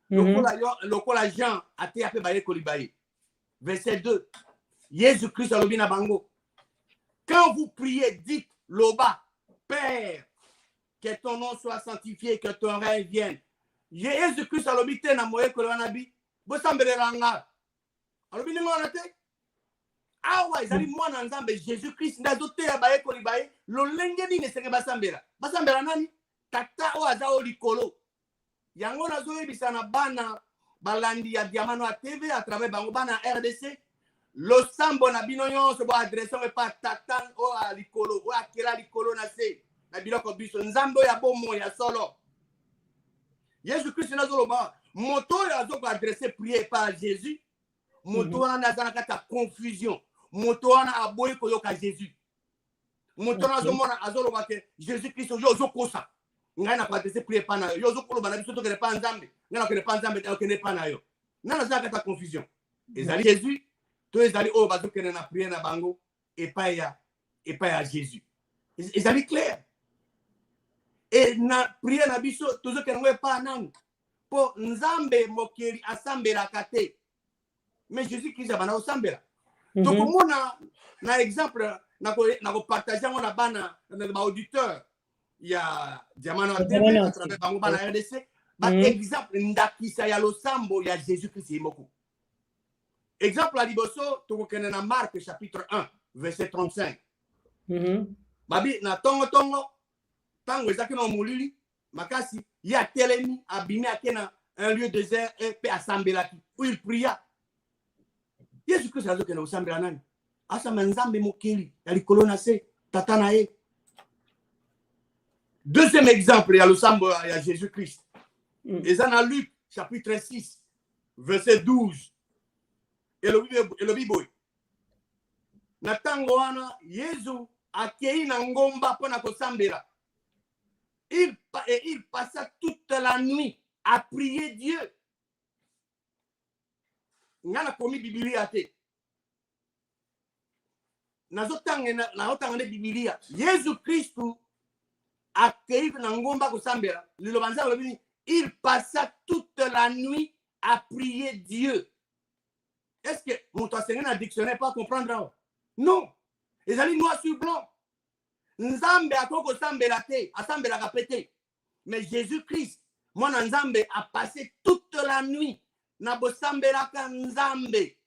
Lokola Jean a te appelé baye kolibaye. Verset 2. Jésus-Christ alobi na bango. Quand vous priez, dites loba, Père, que ton nom soit sanctifié, que ton règne vienne. Jésus-Christ alobi te na moye kolanabi. Bo sambela nga. Alobi ningo na te. Awa ezali mwana nzambe Jésus-Christ ndazote ya baye kolibaye. Lolenge ni nesenge basambela. Basambela nani? Tata o aza o likolo. Yango nazoyebisa na bana balandi ya Diamanoir TV à travers bango bana RDC. Lo sambo na bino nyonso bo adresse on pa tatan o a likolo o akela likolo na se na biloko biso nzambo ya bomo ya solo. Jésus-Christ nazoloba moto ya zo ko adresser prier par Jésus. Moto ana zana kata confusion. Moto ana aboyi ko yoka Jésus. Moto na zo mona azoloba ke Jésus-Christ yo zo kosa. Ngana kwa adresser prier pa na yo zo koloba na biso to ke pa nzambe. Ngana ko pa nzambe to ke pa na yo. Nana zana kata confusion. Ezali Jésus. Tous les alliés au bateau qui n'a prié na bango et pas à Jésus. Ils allaient clair. Et na prié na biso toujours que nous pas nan pour nzambe mokeri asambela kate. Mais Jésus Christ a bana osambela. Donc moi na exemple na ko partager on na bana na auditeur il y a Diamanoir TV à travers bango bana RDC. Par exemple ndakisa ya losambo ya Jésus Christ moko. Exemple à Liboso, tu connais dans Marc chapitre 1, verset 35. Babi, na tongo, tango ezaki na mulili, makasi y a telemi abimi akena un lieu désert et pe asambelaki où il pria. Jésus-Christ a dit que nous sommes nani asamba nzambe mokeli ya likolo na se tata na ye. Deuxième exemple, il y a le sambo, il y a Jésus-Christ. Et ça dans Luc chapitre 6 verset 12. Et le Bible. Na tango wana Yesu akei na ngomba pona kosambela. Il passa toute la nuit à prier Dieu. Ngana komi Biblia te. Nazotanga na Biblia. Jésus Christ akei na ngomba kosambela. Il passa toute la nuit à prier Dieu. Est-ce que mon enseignant n'a dictionnaire pas comprendre? Non. Les amis noirs sur blanc. Nzambe a koko sambela te, a sambela kapete. Mais Jésus-Christ, mon Nzambe a passé toute la nuit na bo sambela ka Nzambe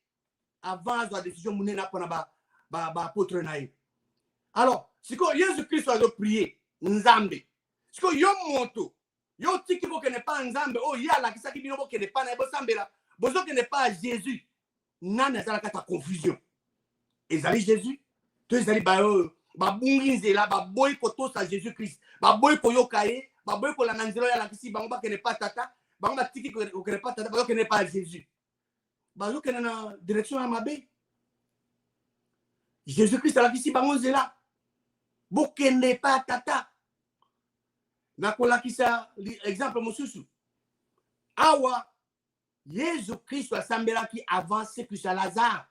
avant la décision mouné na pona ba apôtre naï. Alors, si Jésus-Christ a prié Nzambe, si yo monto, yo tiki bo kene pas Nzambe, oh ya la kisaki bino bo kene pas na bo sambela, bozo kene pas Jésus. Nana zalaka ta confusion. Ezali Jésus, to ezali ba bungi nzela ba boy koto sa Jésus Christ. Ba boy ko yokaye, ba boy ko la nanzelo ya la kisi bango ba kene pas tata, bango ba tiki ko kene pas tata, ba kene pas Jésus. Ba zo kene na direction ya mabe. Jésus Christ la kisi bango nzela. Bo kene pas tata. Na kola kisa exemple mosusu. Awa Jésus-Christ a sambelaki avant ce que c'est Lazare.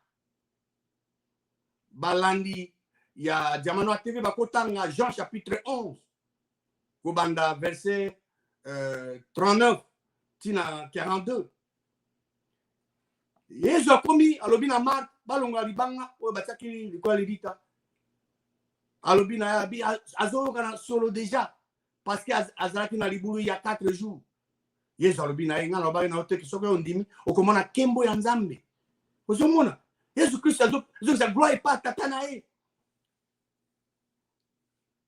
Balandi, il y a Diamano TV, Bakotanga, Jean chapitre 11, Kobanda verset 39, Tina 42. Jésus a commis, alobina Marc, Balonga Libanga, ou Bataki, l'école Libita. Alobina, Azorga solo déjà, parce qu'Azaraki na Liburu il y a 4 jours. Yesu alobina inga na ba na oteki soko ondimi okomona kembo ya Nzambe. Ozomona Yesu Christ sa gloire pas tata na ye.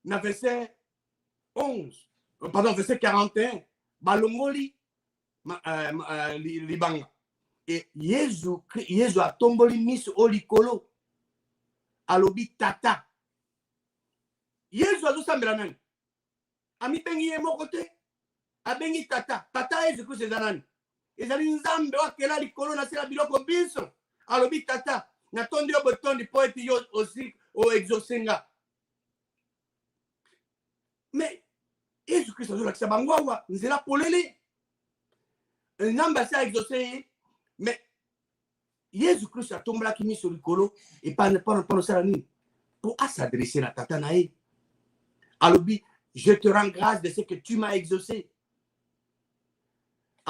Na verset 11, pardon verset 41, balongoli libanga. Et Yesu a tomboli miso olikolo. Alobi tata. Yesu azosambela nani? Ami bengi ye mokote. Abengi tata Jésus Christ ezanani ezali Nzambe wakela likolo na sela biloko biso alobi tata na tondi yo botondi poeti yo aussi o exaucenga. Mais Jésus Christ azolakisa bango awa nzela polele Nzambe asi exaucé. Mais Jésus Christ atombolaki miso likolo et pas osala nini pour s'adresser na tata na ye alobi je te rends grâce de ce que tu m'as exaucé.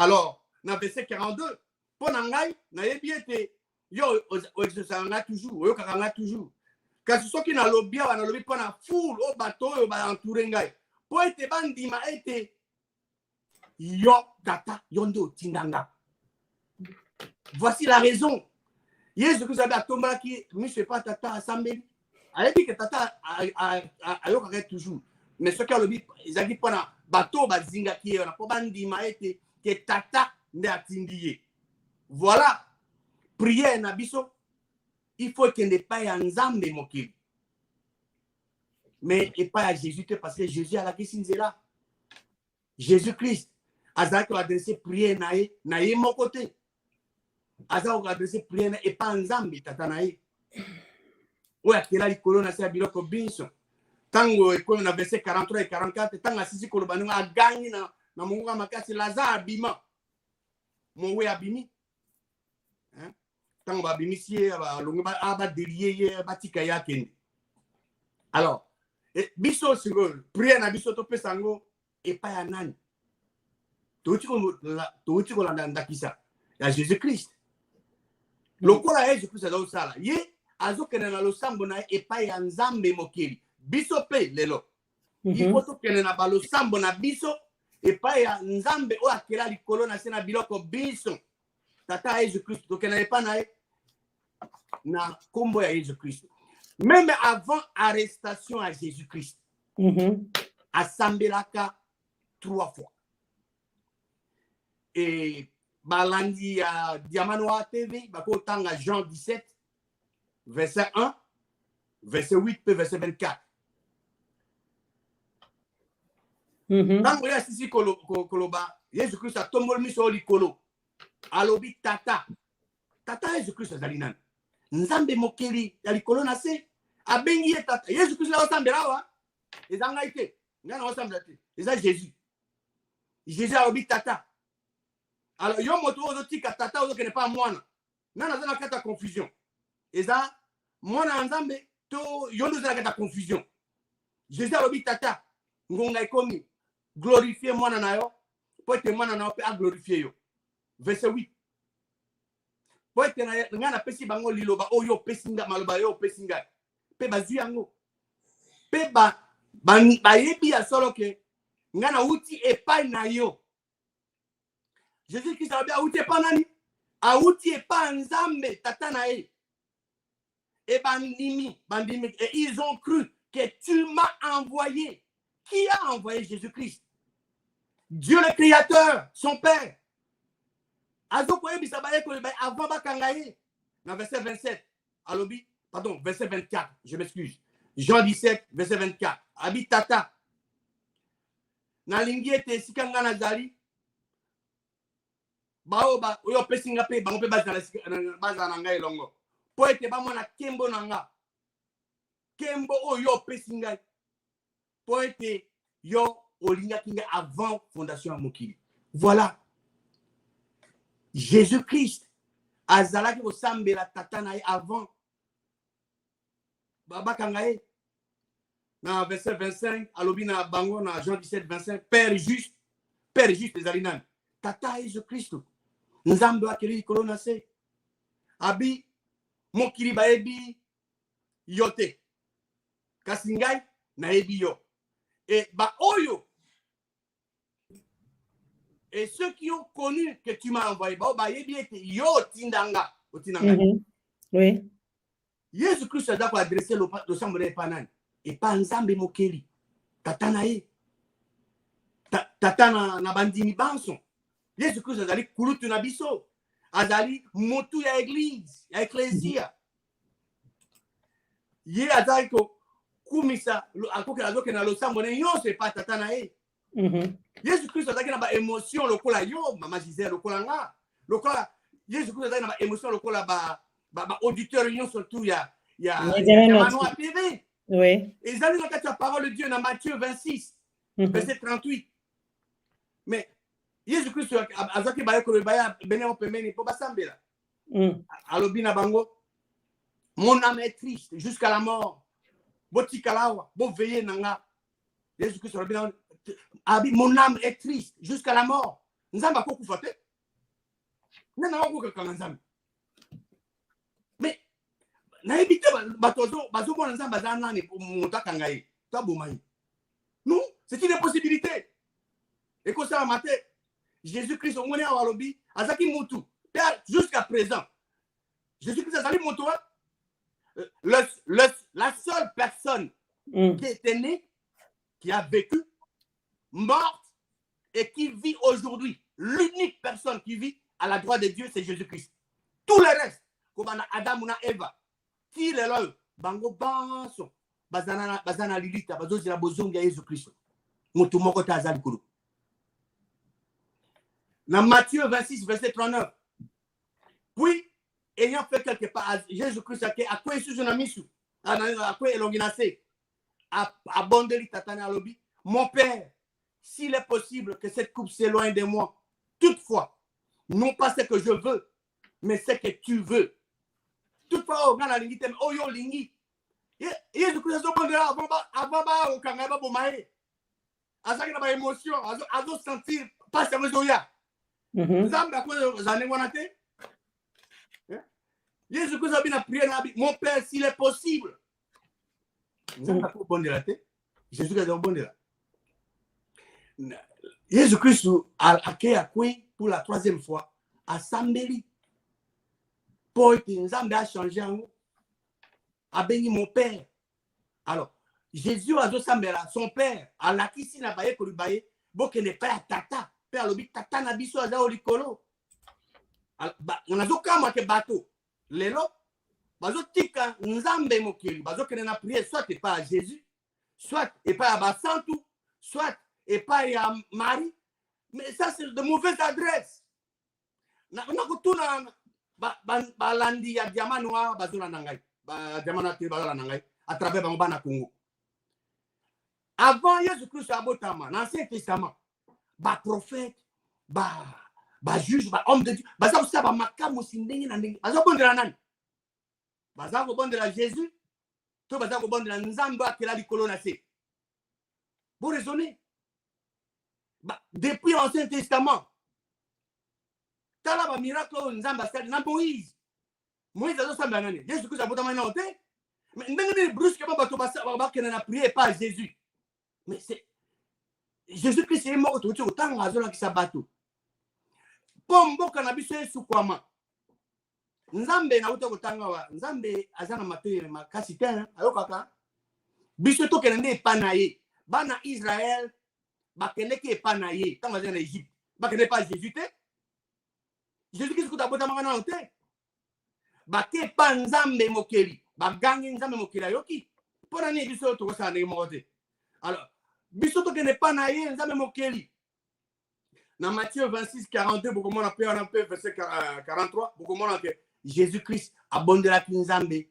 Alors, dans le verset 42, pour Nangai, nayebi ete yo exaucanga toujours, yo kakanga toujours. Kasi soki na lobia wana lobi pour na foule au bateau yo ba entouré ngai. Po ete bandima ete yo tata yondo tindanga. Voici la raison. Jésus Christ a tombé qui ne fait pas tata assemblée. Elle dit que tata a yo kakanga toujours. Mais ce qu'il lobi ils a dit pour na bateau ba zinga ki na po bandima ete que tata ne atindiye. Voilà, prière na biso, il faut qu'il n'ait pas un Nzambe mokili. Mais il pas à Jésus parce que Jésus a la question là. Jésus-Christ, Azak a adressé prière na ye mon côté. Azak a adressé prière et pas Nzambe tata na ye. Ou akela likolo na sa biloko binso. Tango ekolo na verset 43 et 44, tango asisi kolobanu a gagné na munga makasi Lazare bima monwe abimi hein tango ba bimisier ba longo ba delier ba tika ya kende. Alors biso singo prière na biso to pesango e pa ya nani to tiko la ndakisa ya Jésus Christ lokola Jésus Christ azo sala ye azo kene na losambo na e pa ya Nzambe mokeli biso pe lelo il faut to kene na ba losambo na biso et pas ya Nzambe o akela likolo na sena biloko biso tata Jésus Christ donc n'avait pas na kombo ya Jésus Christ. Même avant arrestation à Jésus Christ, assambelaka 3 fois. Et balandi à Diamanoa TV, bakotanga Jean 17, verset 1, verset 8, puis verset 24. Tango ya sisi koloba, Jésus-Christ a tombol miso likolo. Alobi tata. Tata Jésus-Christ azali nani? Nzambe mokeli ya likolo na se. Abengi ye tata. Jésus-Christ la osambela wa. Ezanga ite. Ngana osambela te. Eza Jésus. Jésus alobi tata. Alors yo moto ozotika tata ozokene pa mwana. Nana zana kata confusion. Eza mwana nzambe to yo ndo zana kata confusion. Jésus alobi tata. Ngonga ekomi. Glorifier mwana na yo. Po ete mwana na yo pe a glorifier yo. Verset 8. Po ete ngana pesi bango liloba oyo pesinga maloba yo pesinga. Pe bazu yango. Pe ba yebi ya solo ke ngana uti epai na yo. Jésus Christ a bien uti epai nani? A uti epai nzambe tata na ye. Et bandimi. Et ils ont cru que tu m'as envoyé. Qui a envoyé Jésus-Christ? Dieu le Créateur, son Père. Avant Bakangaye, dans verset 27, alobi, pardon, verset 24, je m'excuse. Jean 17, verset 24. Abi tata. Nalingi ete sikanga nazali. Baoba, oyo pesinga pe, bango pe baza na ngai longo. Po ete ba mona kembo nanga. Kembo oyo pesinga. Po ete yo olinga kinga avant fondation à Mokili. Voilà. Jésus-Christ azalaki kosambela tata na ye avant baba kangaye na verset 25 alobi na bango na Jean 17 25 Père juste ezali nani tata Jésus-Christ nzambe akeli likolo na se abi mokili bayebi yote kasi ngai nayebi yo et ba oyo. Et ceux qui ont connu que tu m'as envoyé, yo tindanga. Oui. Jésus-Christ a adressé le semble de Panan. Et pas Nzambe Mokeli. Tata nae. Tata na bandini banson. Jésus-Christ a dit kulutu na biso. Azali motu ya église, ya ecclésia. Ye azali ko kumisa akoke azoke na lo semble yo c'est pas tata nae. Jésus-Christ a une émotion lokola yo mama Gisèle lokola nga lokola Jésus-Christ a une émotion lokola ba auditeur yo surtout ya Manoa TV. Oui. Et ils allaient dans la parole de Dieu dans Matthieu 26 verset 38. Mais Jésus-Christ a zaki ba ko ba benemo pemeni po basambela. Alobina bango mon âme est triste jusqu'à la mort. Botikalawa bo veiller nanga. Jésus-Christ a bien Abi, mon âme est triste jusqu'à la mort. Nzamba ko kufate. Nana ko ka nzamba. Mais na ebite batozo bazo nzamba za nani pour mutaka ngai. Tabumai. Non, c'est une possibilité. Et comme ça matin, Jésus-Christ au moni awalobi azaki mutu. Jusqu'à présent. Jésus-Christ azali mutu. La seule personne qui était née, qui a vécu, morte et qui vit aujourd'hui, l'unique personne qui vit à la droite de Dieu, c'est Jésus-Christ. Tout le reste, comme Adam ou Eva, qui est là, bango banso, bazana lilita, bazozira bozonga Jésus-Christ. Mutu moko tazali kulu. Dans Matthieu 26, verset 39. Puis, ayant fait quelque part, Jésus-Christ a quoi est-ce que misu, a quoi elonginase, a abondé tatana alobi, mon Père, s'il est possible que cette coupe s'éloigne de moi, toutefois, non pas ce que je veux, mais ce que tu veux. Toutefois, on a la ligne, oh yo lingi. Jésus-Christ a avant au Kangaba pour maïe. À ça qu'il a émotion, à sentir, pas ça me doya. Nous avons à quoi j'en ai wanate. Jésus-Christ a bien prié, mon Père, s'il est possible. Nous avons à quoi bon de la tête. Jésus-Christ a bon de la. Jésus-Christ a accueilli pour la 3e fois à Sambeli. Pour que Nzambe a changé en nous. A béni mon Père. Alors, Jésus a dit Sambela, son Père, à la kisi na baye kolubaye, bokende pa ya tata pe alobi tata na biso aza o likolo nazokama ke bato lelo bazotika nzambe mokili bazokende na priere soit epai ya Jésus soit epai ya basantu soit epai ya Marie, mais ça c'est de mauvaises adresses. Nakotuna balandi ya diamant noir bazolanda ngai diamant noir bazolanda ngai à travers bango bana Congo. Avant Jésus Christ abotama dans l'Ancien Testament, ba prophète, ba juge, ba homme de Dieu, baza ko ba makamu sindenge na ndenge. Baza ko bondela nani? Baza ko bondela Jésus, to baza ko bondela Nzambe akela likolo na se. Vous raisonnez? Depuis l'Ancien Testament, tala ba miracle Nzambe asali na Moïse. Moïse azo samba nani? Jésus Christ abotama na hote. Mais ndenge brusquement bato ba kena na prier pas Jésus. Mais c'est Jésus-Christ est mort tout autant azola ki sabato. Pombo kana biso Yesu kwama. Nzambe na uta kotanga wa Nzambe azana materi makasi tena ayokaka. Biso to kende panaye. Bana Israël bakende ke panaye tant azana Égypte. Bakende pas Jésus te. Jésus-Christ kuta bota mangana ote. Bake pa Nzambe mokeli. Bagangi Nzambe mokeli ayoki. Pona ni biso to kosana mote. Alors bisoto que n'est pas naïe, Nzambe mokeli. Dans Matthieu 26, 42, beaucoup moins on peut verset 43, beaucoup moins que Jésus-Christ a bondé la Nzambe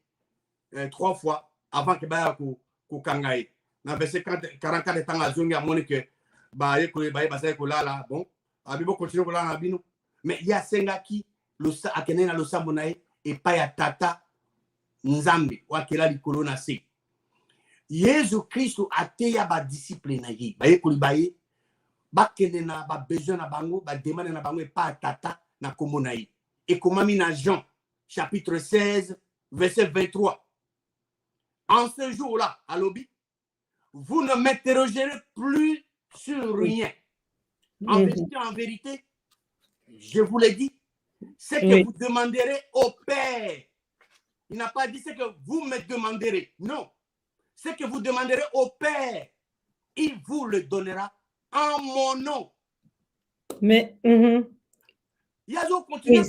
3 fois avant que baya ko kangaye. Dans verset 44 temps à zongi a monné que ba yeko ba yeba ko là bon, abibo continue ko là na bino. Mais il y a sengaki le sa akene na lo sambo nae et pa ya tata Nzambe wa kela likolo na se. Jésus Christ a teya ba disciple na ye ba yekoli baye ba kende na ba besoin na bango ba demande na bango pa tata na kombo na ye et komami na Jean chapitre 16 verset 23. En ce jour-là à l'obi vous ne m'interrogerez plus sur rien. En vérité je vous l'ai dit, ce que vous demanderez au Père. Il n'a pas dit ce que vous me demanderez, non. Ce que vous demanderez au Père, il vous le donnera en mon nom. Mais il a continué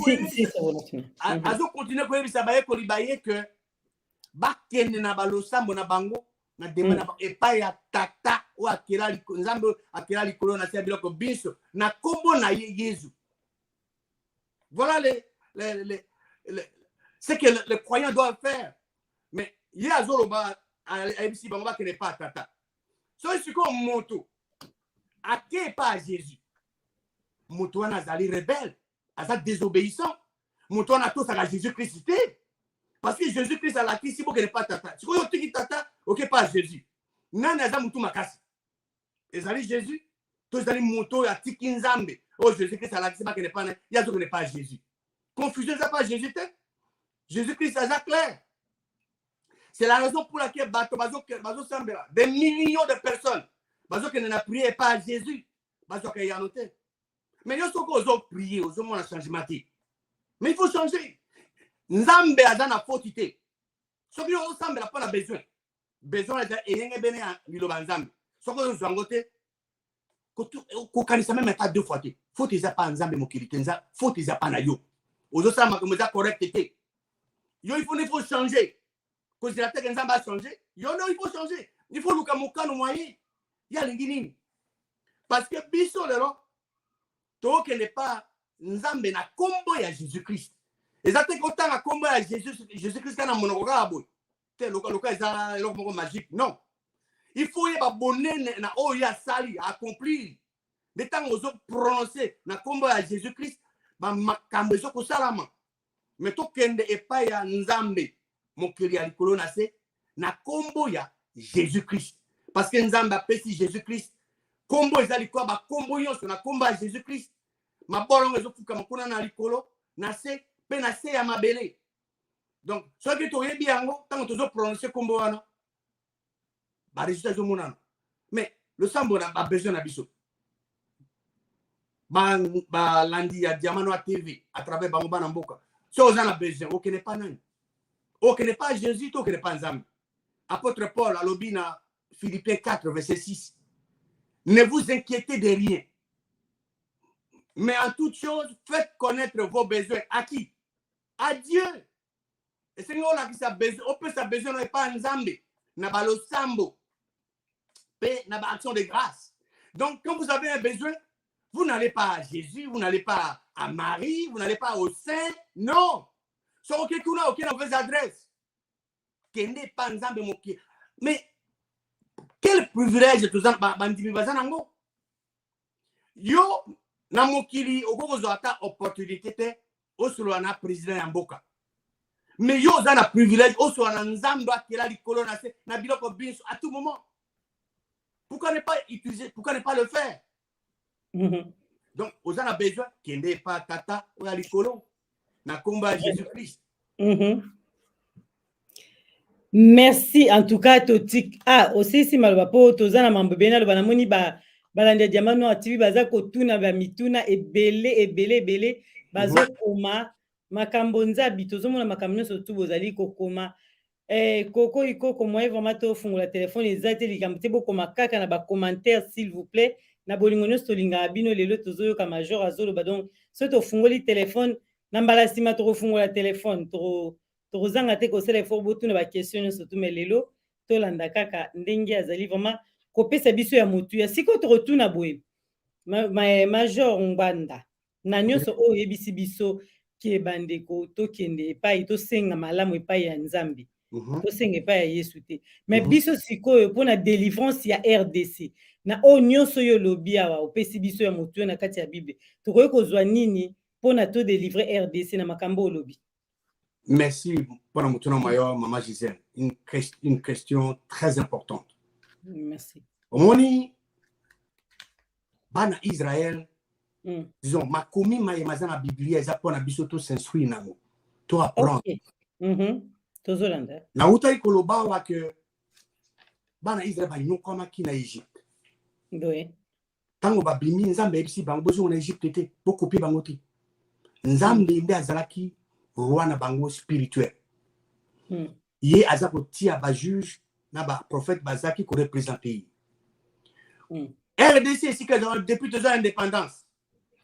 que bakende na balosambo na bango na demanda epai ya tata o akela Nzambe akela likolo na se biloko biso na kombo na Jésus. Voilà ce que les croyants doivent faire. Mais il y a zoloba ABC bango bakene pas tata. So c'est comme moto ake pas Jésus. Moto wana azali rebelle, azali désobéissant. Moto wana to saka Jésus-Christ. Parce que Jésus-Christ a la kisi pour que ne pas tata. Si vous avez tata, ok pas Jésus. Nana aza mutu makasi. Ezali Jésus, to ezali moto ya tiki Nzambe. Oh Jésus-Christ a la kisi pour que ne pas ya to ne pas Jésus. Confusion ça pas Jésus te. Jésus-Christ a clair. C'est la raison pour laquelle des millions de personnes ne prié pas Jésus. Mais ils ont prié, ils ont un changement. Mais il faut changer. Nzambe a dans la fautité. Ce qui ressemble n'a pas besoin. Besoin de bene liloba Nzambe. Ce que nous avons côté, qu'on kanisa même pas 2 fois. Faut qu'ils pas Nzambe mokili. Faut qu'ils pas na yo. Aux autres ça m'a correcté. Il faut changer. Quand il a fait Nzambe a changé, il faut changer. Il faut luka mokano moyen. Il y a l'ingini. Parce que biso lelo to que n'est pas Nzambe na kombo ya Jésus-Christ. Exactement quand na kombo ya Jésus-Christ kana monokoka boy. Te loka eza eloko moko magique. Non. Il faut y abonner na oya sali accomplir. De temps ozo prononcer na kombo ya Jésus-Christ ba makambo zo ko salama. Mais to kende epai ya Nzambe mokili ya likolo na se na kombo ya Jésus-Christ. Parce que Nzambe apesi Jésus-Christ kombo ezali kwa ba kombo yonso na kombo ya Jésus-Christ. Mabolongo ezofuka makuna na likolo na se pe na se ya mabele. Donc ce que to yebi yango tant tozo prononcer kombo wana ba résultat zo monana. Mais le sambo na ba besoin na biso. Ba landi ya Diamano TV à travers bango bana mboka. Si on a besoin, on n'est pas nani. On n'est pas Jésus, on n'est pas Nzambe. Apôtre Paul, à l'obina Philippiens 4, verset 6. Ne vous inquiétez de rien. Mais en toute chose, faites connaître vos besoins. À qui? À Dieu. Et c'est nous qui a besoin. On peut avoir besoin, pas en Zambie. N'a pas le sambo. N'a pas action de grâce. Donc, quand vous avez un besoin, vous n'allez pas à Jésus, vous n'allez pas à Marie, vous n'allez pas au Saint. Non. Sur aucune mauvaise adresse. Qui n'est pas en Zambie. Mais quel privilège tout ça, bandimi bazanango. Yo, na mokili, ogogo ata opportunité te, osolo na président ya mboka. Mais yo, za na privilège, osolo na nzambe akela likolo na se, na biloko binso à tout moment. Pourquoi ne pas utiliser, pourquoi ne pas le faire? Donc, vous avez besoin qu'il n'y ait pas tata ou à l'icolo. Na combat Jésus-Christ. Merci en tout cas Totik. Ah aussi si maloba po tozana mambebena loba namoni balande diamano ativi baza kotuna ba mituna ebele bazo koma makambo nzabi tozomona makambo nyonso tu bozali kokoma koko iko moye vraiment to fungola téléphone ezate likambo te bokoma kaka na ba commentaire s'il vous plaît na bolingo nyonso linga bino lelo tozoyoka major azoloba donc so to fungoli téléphone na mbala sima to fungola téléphone tozanga te kosala effort botuna ba question surtout mais lelo tolanda kaka ndenge azali vraiment kopesa biso ya motu ya siko to retourna boye major Ngwanda na nyonso o yebisi biso ki bandeko to kende epai to senga malamu epai ya Nzambe to senga epai ya Yesu te mais biso sikoyo pona délivrance ya RDC na o nyonso yo lobi awa opesi biso ya motu na kati ya Bible tokoyi kozwa nini pona to délivrer RDC na makambo olobi. Merci pour la mouton mayor, Maman Gisèle. Une question très importante. Merci. Au moni, bana Israël, disons, ma commis ma yemazana Biblia, ça pour na bisoto s'instruire namo, to apprendre. Tozolanda. Na uta ikoloba wa que bana Israël ba ino koma ki na Égypte. Oui. Tango ba bimi nzambe ebisi bango bozo na Égypte te, boko pi bango te. Nzambe nde azalaki roi na bango spirituel. Ye azako tia ba juge na ba prophète bazaki ko représenter. RDC si que depuis 2 ans indépendance.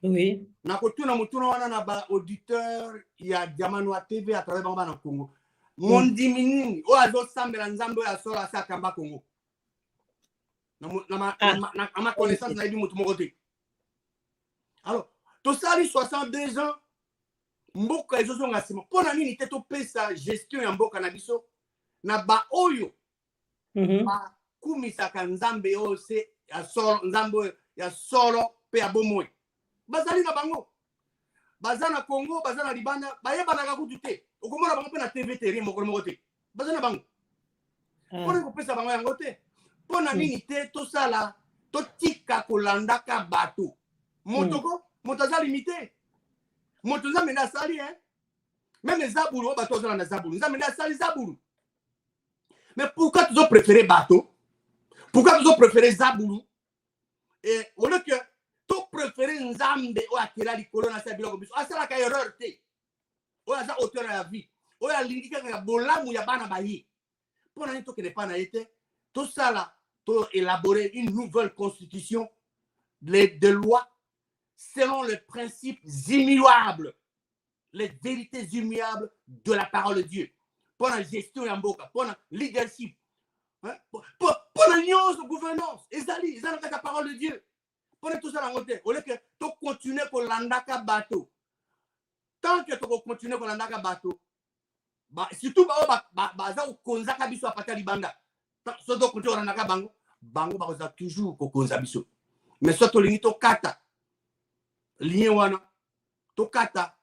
Oui. Na ko tuna mutuna wana na ba auditeur ya Diamanoa TV à travers bamba na Congo. Mon diminini o azo sambela nzambe ya sola sa kamba Congo. Na ma connaissance na ibi mutu moko te. Alors, to sali 62 ans mboka ezozo ngasima pona nini te to pesa gestion ya mboka na biso na ba oyo ba kumisaka nzambe o se ya solo nzambe ya solo pe ya bomoi bazali na bango bazana Congo bazana Libanda bayeba na kutu te okomona bango pe na TV te moko te bazana bango pona ko pesa bango yango te pona nini te to sala to tika kolanda ka bato moto za limité. Moto nzambe na sali même Zaboulou o bato na Zaboulou nzambe na sali Zaboulou. Mais pourquoi tu as préféré bateau? Pourquoi tu as préféré Zaboulou? Et au lieu que tu préféré nzambe o akela likolo na sa biloko biso asala ka erreur te. O aza auteur ya vie. O ya lingika ka bolamu ya bana bayi. Pour nani to kene pa na été tout ça là to élaborer une nouvelle constitution de loi selon les principes immuables, les vérités immuables de la parole de Dieu. Pour la gestion yamboka, pour le leadership, pour la gouvernance, ils ont la parole de Dieu. Pour tout ça, au lieu que tu continues pour l'andaka bateau. Tant que tu continues pour l'andaka bateau, surtout baza konzaka biso apata libanda. So do continuer l'andaka bango baza toujours konza biso. Mais surtout limito kata lien wana to kata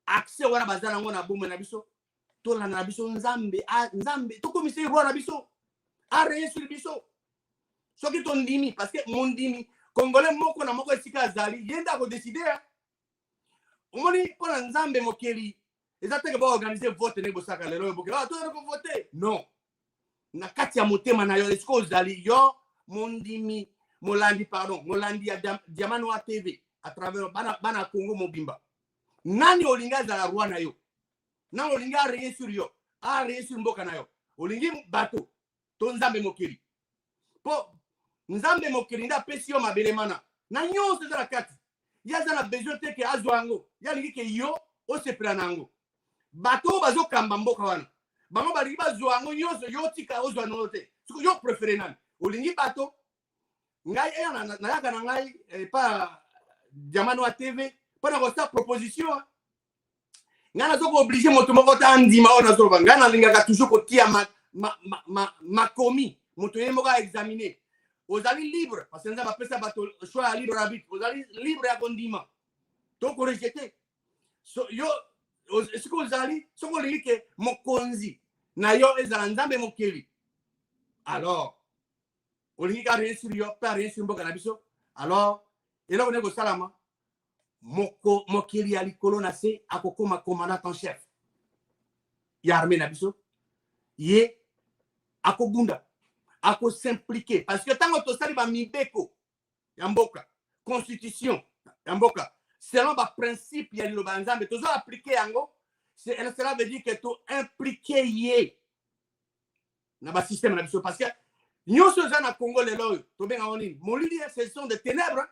accès wana bazana ngona bombe na biso to la na biso nzambe to commissaire roi na biso a sur biso soki to ndimi parce que mon ndimi congolais moko na moko esika azali yenda ko décider omoni pona nzambe mokeli ezateke ba organiser vote ne bosaka lelo bokela to ko voter non na kati ya motema na yo esiko azali yo mon ndimi molandi ya Diamanoa TV à travers bana Congo mobimba nani olinga za la roi na yo na olinga rien sur yo a rien sur mboka na yo olingi bato to nzambe mokili po nzambe mokili nda pesi yo mabele mana na nyonso eza na kati ya aza na besoin te ke azwa yango ya lingi ke yo osepela na yango bato bazokamba mboka wana bango balingi bazwa yango nyonso yo tika ozwa nango te soki yo préféré nani olingi bato ngai nayaka na ngai pa Diamanoir TV mpona kosala proposition ngai nazoka oblige moto moko ta andima oyo nazoloba ngai nalingaka toujours kotia makomi moto ye moko aexamine ozali libre parce que nzambe apesa bato choix ya libre arbitre ozali libre ya kondima to korejete yo soki ozali soki olingi ke mokonzi na yo ezala nzambe mokeli alors olingi ka rien sur yo mpe rien sur mboka na biso alors eloko ndenge kosalama mokeli ya likolo na se akokoma commandant en chef ya armée na biso ye akobunda akosimplike parce que ntango tosali bamibeko ya mboka constitution ya mboka selon baprincipe ya liloba ya nzambe tozo aplike yango cela veut dire que to impliqué ye na basystème na biso parce que nyonso eza na Congo lelo oyo tobenga nini molili ce sont des ténèbres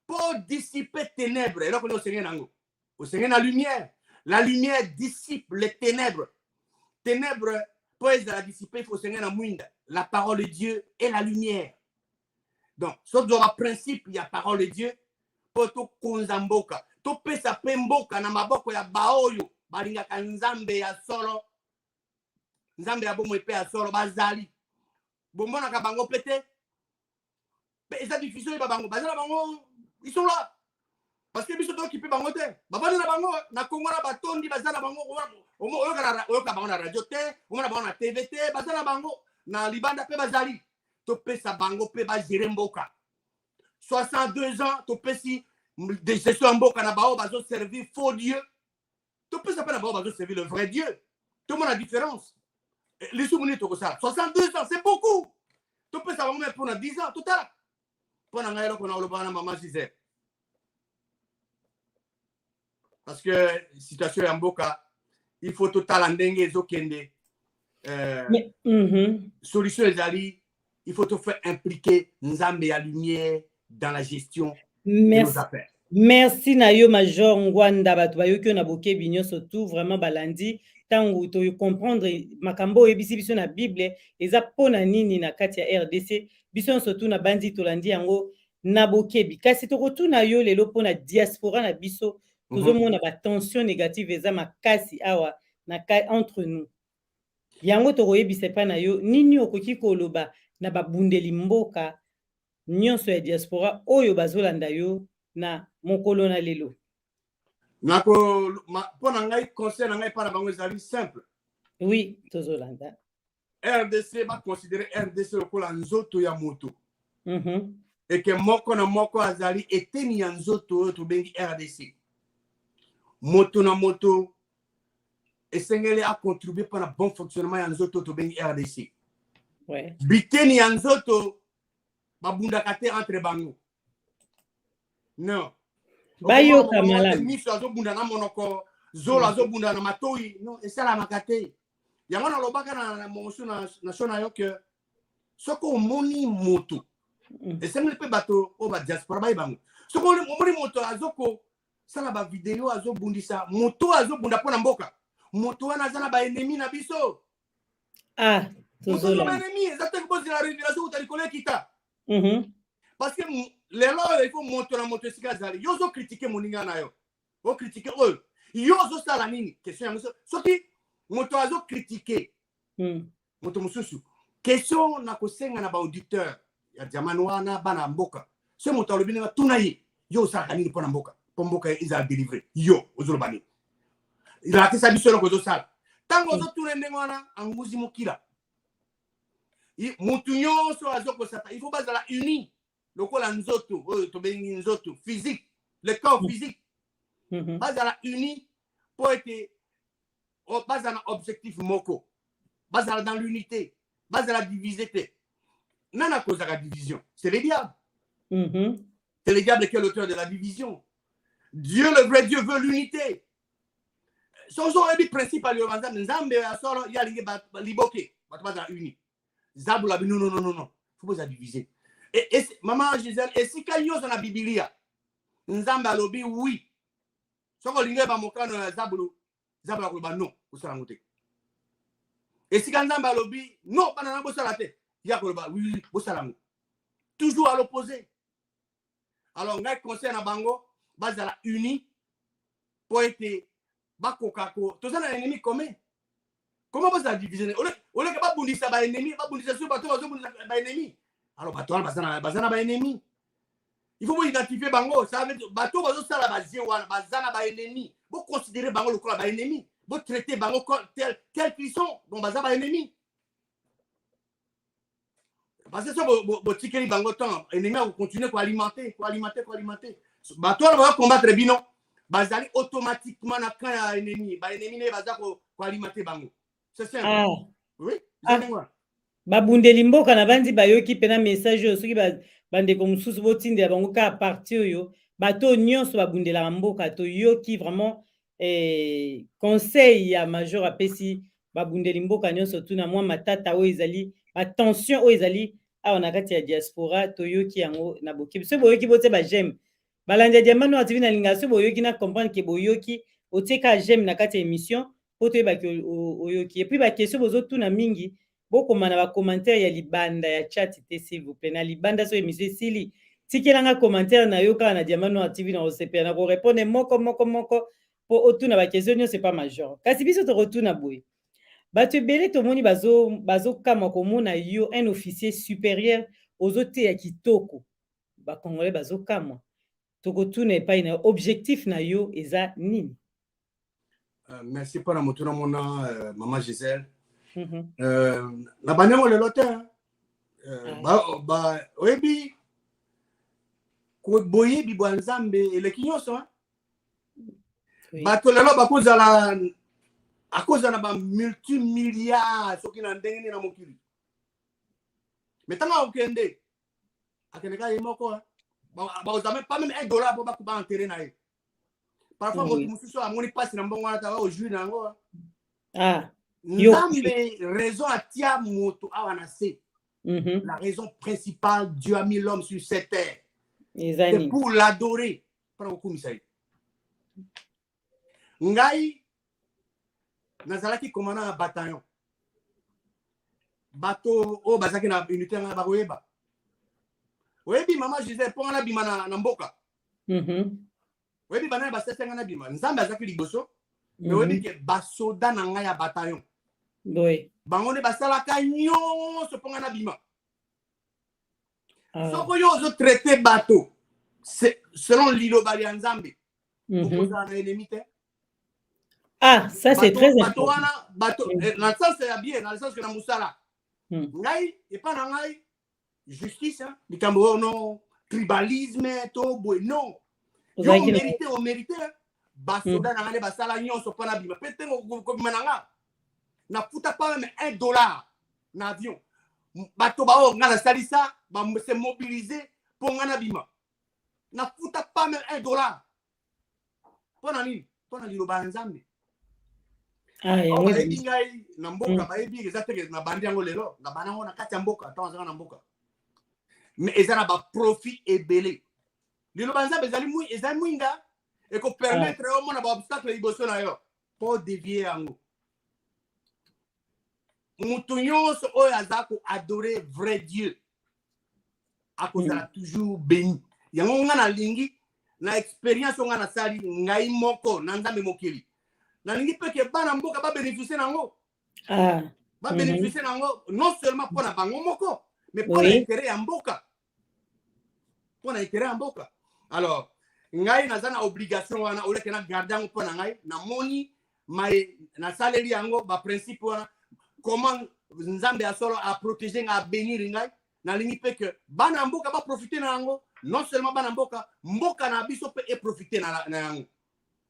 pour dissiper ténèbres eloko nde osenge nango osenge na lumière la lumière dissipe les ténèbres pour ezala dissiper il faut osenge na mwinda la parole de Dieu est la lumière donc soki toza baprincipe ya parole de Dieu mpo tokonza mboka topesa mpe mboka na maboko ya baoyo balingaka nzambe ya solo nzambe ya bomoi mpe ya solo bazali bomonaka bango mpe te mpe eza difficile oyeba bango baza na bango ils sont là parce que biso tokipe bango te babandi na bango na Congo na batondi baza na bango oyoka bango na radio te omona bango na TV te baza na bango na libanda mpe bazali topesa bango mpe bagere mboka 62 ans topesi de gestion ya mboka na bao bazoservir faux Dieu topesa mpe na bao bazoservir le vrai Dieu tomona la différence lisumuni tokosala 62 ans c'est beaucoup topesa bango me mpona 10 ans totala mpona ngai eloko na olobaka na mama Gisèle parce que situation ya mboka il faut totala ndenge ezokende solution ezali il faut te faire impliquer nzambe ya lumière dans la gestion de nos affaires. Merci na yo Major Ngwanda bato bayoki na bokebi nyonso tout vraiment balandi tango to comprendre makambo oyebisi biso na Bible eza pona nini na kati ya RDC biso surtout na bandi tolandi yango na bokebi kasi tokotuna yo lelo pona diaspora na biso tozomona ba tension négative eza makasi awa na entre nous yango tokoyebisa pa na yo nini okoki koloba na babundeli mboka nyonso ya diaspora oyo bazolanda yo na mokolo na lelo nako pona ngai conseil na ngai para bango ezali simple oui tozolanda RDC ba considérer RDC lokola nzoto ya moto et que moko na moko azali eteni ya nzoto oyo tobengi RDC moto na moto esengeli a contribuer pour le bon fonctionnement ya nzoto tobengi RDC ouais biteni ya nzoto babundaka te entre bango non bayo kamala miso azobunda na monoko zolo azobunda na matoi non esalamaka te yango nalobaka na mosu na shona yo ke soko omoni moto esengeli mpe bato oyo badiaspora bayi bango soko omoni moto azoko sala bavideo azobundisa moto azobunda mpo na mboka moto wana aza na baennemi na biso tozola baennemi eza te kobozi na révélation uta likolo ekita parce que lelo il faut moto na moto esika azali yo ozocritique moninga na yo ocritique oyo yo ozosala nini question yango soki moto azocritique moto mosusu question na kosenga na baauditeur ya Diamanoir wana bana mboka so moto alobi nga tuna ye yo osalaka nini mpo na mboka mpo mboka ezala délivrer yo ozoloba nini ilakisa biso eloko ozosala ntango ozotuna ndenge wana anguzi mokila mutu nyonso azokosata il faut bazala uni lokola nzoto oyo tobengi nzoto physique le corps physique bazala uni po ete bazala objectif moko bazala dans l'unité bazala divisé te nana kozaka division c'est le diable c'est le diable qui est l'auteur de la division. Dieu le vrai Dieu veut l'unité sozo ebi principal yo banza nzambe ya solo ya lingi liboke bato bazala uni zabula non faut pas diviser Maman Gisèle, et si quand dans la Biblia, nzambe alobi oui. Soko linge ba mokano ya zabulu ko non, osala ngote. Et si quand nzambe alobi non, pas na bosala te, ya ko ba oui, bosala ngo. Toujours à l'opposé. Alors ngai conseil na bango, bazala uni pour être bakokako. Tout ça na ennemi commun. Comment vous avez divisé? On est pas bundisa ba ennemi, pas bundisa sur bateau, ba ennemi. Alors bateau bazana ba ennemi. Il faut identifier bango, ça veut dire bateau bazo sala bazien wana bazana ba ennemi. Vous considérez bango le quoi ba ennemi. Vous traitez bango tel qu'ils sont, bon bazana ba ennemi. Parce que ça vous tikeli bango temps, ennemi vous continuer quoi alimenter. Bateau va combattre bino. Bazali automatiquement na kan ya ennemi, ba ennemi ne baza ko alimenter bango. C'est simple. Ah. Oui. Babundeli mboka na bandi bayoki pena message oyo soki bandeko mosusu botindela bango ka parti oyo bato nyonso babundela mboka toyoki vraiment conseil ya major apesi babundeli mboka nyonso tuna mwa matata oyo ezali batension oyo ezali awa na kati ya diaspora toyoki yango na bokebi so boyoki bote bajeme balandi ya diamano ativi na linga so boyoki na comprendre ke boyoki otieka jeme na kati ya émission po toyebaki oyoki et puis bakestion bozotuna mingi bokoma na bacommentaire ya libanda ya chat te s'il vous plaît na libanda so émission esili tikelanga commentaire na yo kaka na Diamano TV na osepela na korepondre moko po otuna bakestion nyonso pas major kasi biso tokotuna boye bato ebele tomoni bazokamwa komona yo un officier supérieur ozoteya kitoko bakongolais bazokamwa tokotuna epai na objectif na yo eza nini? Merci pour la moto mona maman Gisèle. La banane le lotin. Oyebi ko boye bi bwanzambe ele kinyoso. Bato lelo bakozala akozana ba multimilliards soki na ndenge na mokili. Metanga okende akeneka yemoko ba ozame pas même $1 pour ba enterrer na ye. Parfois moto mususu amoni passe na mbongo ata au jus nango. Nzambe raison atia moto awana se. La raison principale, Dieu a mis l'homme sur cette terre. C'est pour l'adorer. Ngai nazalaki komana bataillon. Bato o bazaki na unité na bakoyeba. Oyebi mama Gisèle po na bima na mboka. Oyebi bana basesenga na bima. Nzambe azaki liboso. Mais oyebi ke basoda na ngai ya bataillon. Oui. Bangone basalaka nyonso ponga na bima. Soko yo zo traiter bateau selon l'Iloba ya Nzambe. Opoza na ennemi te. Ah, ça c'est très important. Bateau dans le sens c'est bien, dans le sens que na musala. Ngai et pas na ngai justice hein, likambo non tribalisme to boy non. Yo mérité basoda na ngai basala nyonso pona bima. Pete ko bima na nga. Na futa pas même $1 na avion. Bato ba o ngana salisa ba se mobiliser pour ngana bima. Na futa pas même $1. Pona nini? Pona liloba Nzambe. Ngai na mboka ba ebi exactement na bandi yango lelo na banango na kati ya mboka tanzanga na mboka. Mais ezana ba profit ebele. Liloba Nzambe ezali mwinga et ko permettre au mona ba obstacle liboso na yo pour dévier yango. Mutu nyonso oyo azako adorer vrai Dieu akozala toujours béni. Yango nga na lingi na expérience nga na sali ngai moko na Nzambe mokili. Na lingi pe ke bana mboka ba bénéficier nango. Ba bénéficier nango non seulement pour na bango moko mais pour l'intérêt ya mboka. Pour l'intérêt ya mboka. Alors ngai nazana obligation wana oleke na garder yango pour na ngai na moni mai na saleli yango ba principe wana. Comment Nzambe a solo a protéger a bénir ngai na lingi pe que bana mboka ba profiter na yango non seulement bana mboka na biso pe et profiter na yango.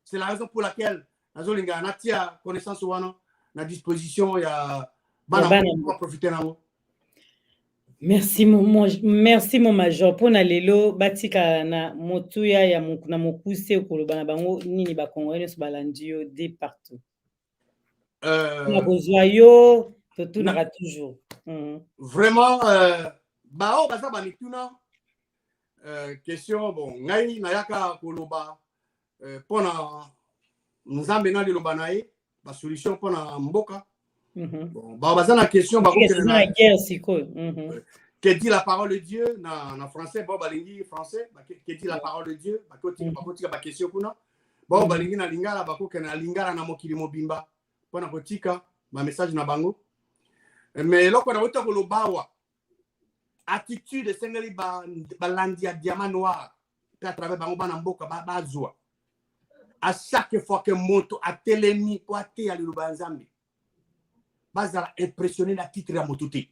C'est la raison pour laquelle nazolinga natia connaissance wana na disposition ya bana mboka profiter na yango. Merci mon major pona lelo batika na motuya ya na mokuse okoloba na bango nini ba congolais so balandi yo de partout. Yo, toujours. Vraiment, Bao baza bamituna question bon ngai nayaka koloba pona nzambe na liloba na ye ba solution pona mboka. Bon bao baza na question ba ko na guerre siko. Que dit la parole de Dieu na français bao balingi français que dit la parole de Dieu ba ko tika ba question kuna bao balingi na lingala ba ko na lingala na mokili mobimba pona ko tika ba message na bango. Mais loko na wota koloba wa attitude sengeli ba landia diamant noir à travers bango bana mboka ba zwa à chaque fois que moto a telemi pour até à liloba nzambe bazala impressionné na titre ya motuti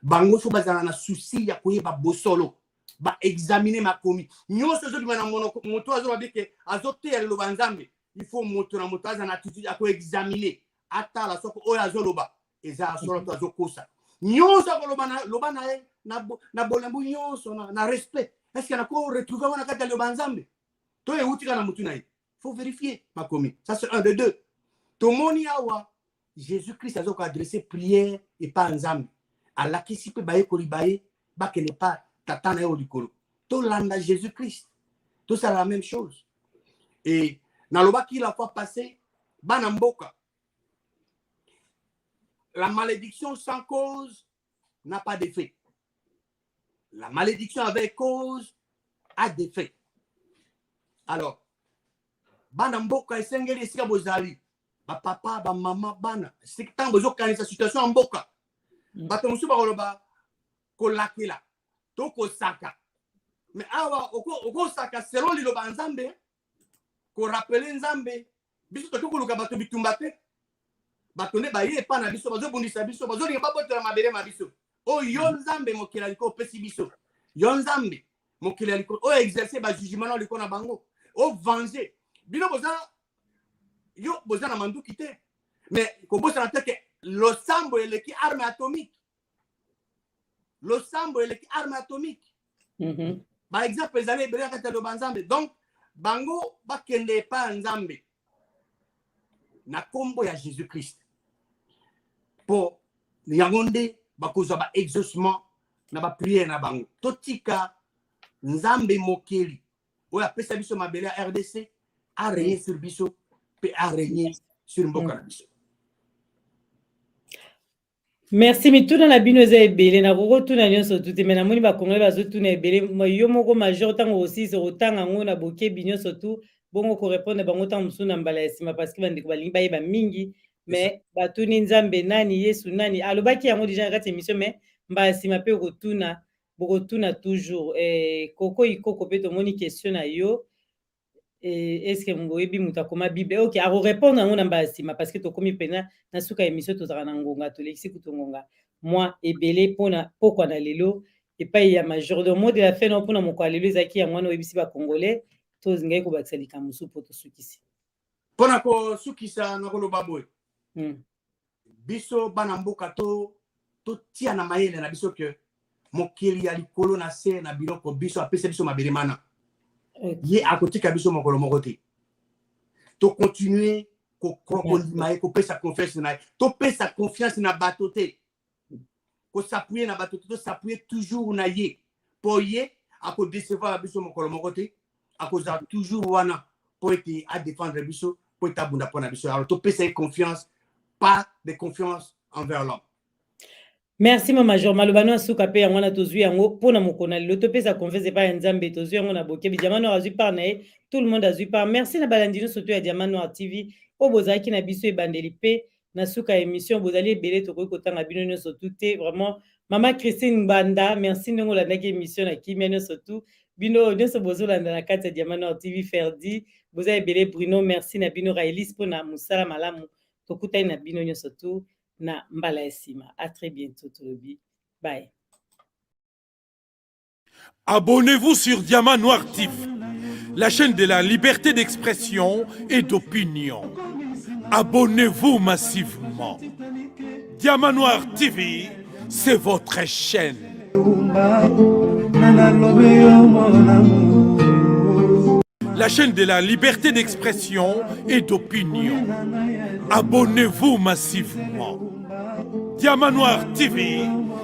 bango so bazala na souci ya koyeba bosolo ba examiner makomi nyonso zo dimana moto azo babike azote ya liloba nzambe il faut moto na moto azana attitude ya ko examiner ata la soko oyo azoloba eza solo to azokosa nyonso loba na ye na bolembu nyonso na respect est-ce qu'il y a encore retrouver wana kati ya liloba nzambe to e utika na mutu na ye faut vérifier makomi ça c'est un de deux tomoni awa Jésus-Christ a donc adressé prière et pas nzambe alakisi pe baye kolibaye bakele pa tata na yo likolo to landa Jésus-Christ tout ça la même chose et na lobaki la fois passée bana mboka la malédiction sans cause n'a pas d'effet. La malédiction avec cause a d'effet. Alors, bana mboka esengeli esika bozali ba papa ba mama bana c'est tant bezo kanisa situation mboka bato musu ba koloba kolakela to ko saka mais awa oko saka selon liloba nzambe ko rappeler nzambe biso to koluka bato bitumba te bato ne baye pa na biso bazo bundisa biso bazo linga babotela mabere mabiso o yo nzambe mokela liko pesi biso yo nzambe mokela liko o exercer ba jugement liko na bango o venger bino boza yo boza na manduki te mais ko bosa na te que lo sambo eleki arme atomique par exemple les années bria kata do banzambe donc bango bakende pa nzambe na kombo ya Jésus-Christ pour yangonde bakozwa ba exaucement na ba prière na bango totika nzambe mokeli oya pesa biso mabele ya RDC a régner sur biso pe a régner sur mboka na biso. Merci mituna na bino za ebele na koko tuna nyonso tuti mena moni ba kongole bazo tuna ebele yo moko major tango aussi se rotanga ngona boke binyo surtout bongo ko répondre bango tango musuna mbala esima parce que bandi ko balingi bayeba mingi mais batuni nzambe nani Yesu nani alobaki yango déjà kati émission mais mbala esima pe rotuna toujours koko ikoko pe to moni question na yo est-ce que ngoyebi mutakoma bible OK a répondre ngona mbala esima parce que to komi pena na suka émission to zaka na ngonga to lexi kutongonga moi ebele pona pokwa na lelo et pas ya major de mot de la fin non pona moko lelo zaki ya mwana oyebisi ba congolais to zingai ko bakisa likamusu poto sukisi pona ko sukisa na koloba boy biso bana mboka to tia na mayele na biso que mokeli ya likolo na se na biloko biso apesa biso mabele mana ye akotika biso mokolo moko te to continuer ko krokondima ko pesa confiance na to pesa confiance na bato te ko s'appuyer na bato te to s'appuyer toujours na ye po ye ako décevoir biso mokolo moko te ako za toujours wana po ete a défendre biso po ete abunda pona biso alors to pesa confiance pas de confiance envers l'homme. Merci mama major malobano asuka pe yango na tozwi yango pona mokona lelo to pesa confiance pa nzambe tozwi yango na bokebi diamano azwi par na tout le monde azwi par merci na balandino surtout ya Diamano TV o bozaki na biso ebandeli pe na suka émission bozali ebele to ko tanga bino nyonso tout vraiment mama Christine Banda merci ndongo la ndaki émission na kimia nyonso tout bino nyonso bozolanda na kati ya Diamano TV Ferdi bozali ebele Bruno merci na bino Raelis pona musala malamu to kutai na bino nyonso tout na mbala esima. À très bientôt, Tolobi. Bye. Abonnez-vous sur Diamant Noir TV, la chaîne de la liberté d'expression et d'opinion. Abonnez-vous massivement. Diamant Noir TV, c'est votre chaîne. La chaîne de la liberté d'expression et d'opinion. Abonnez-vous massivement. Diamant Noir TV,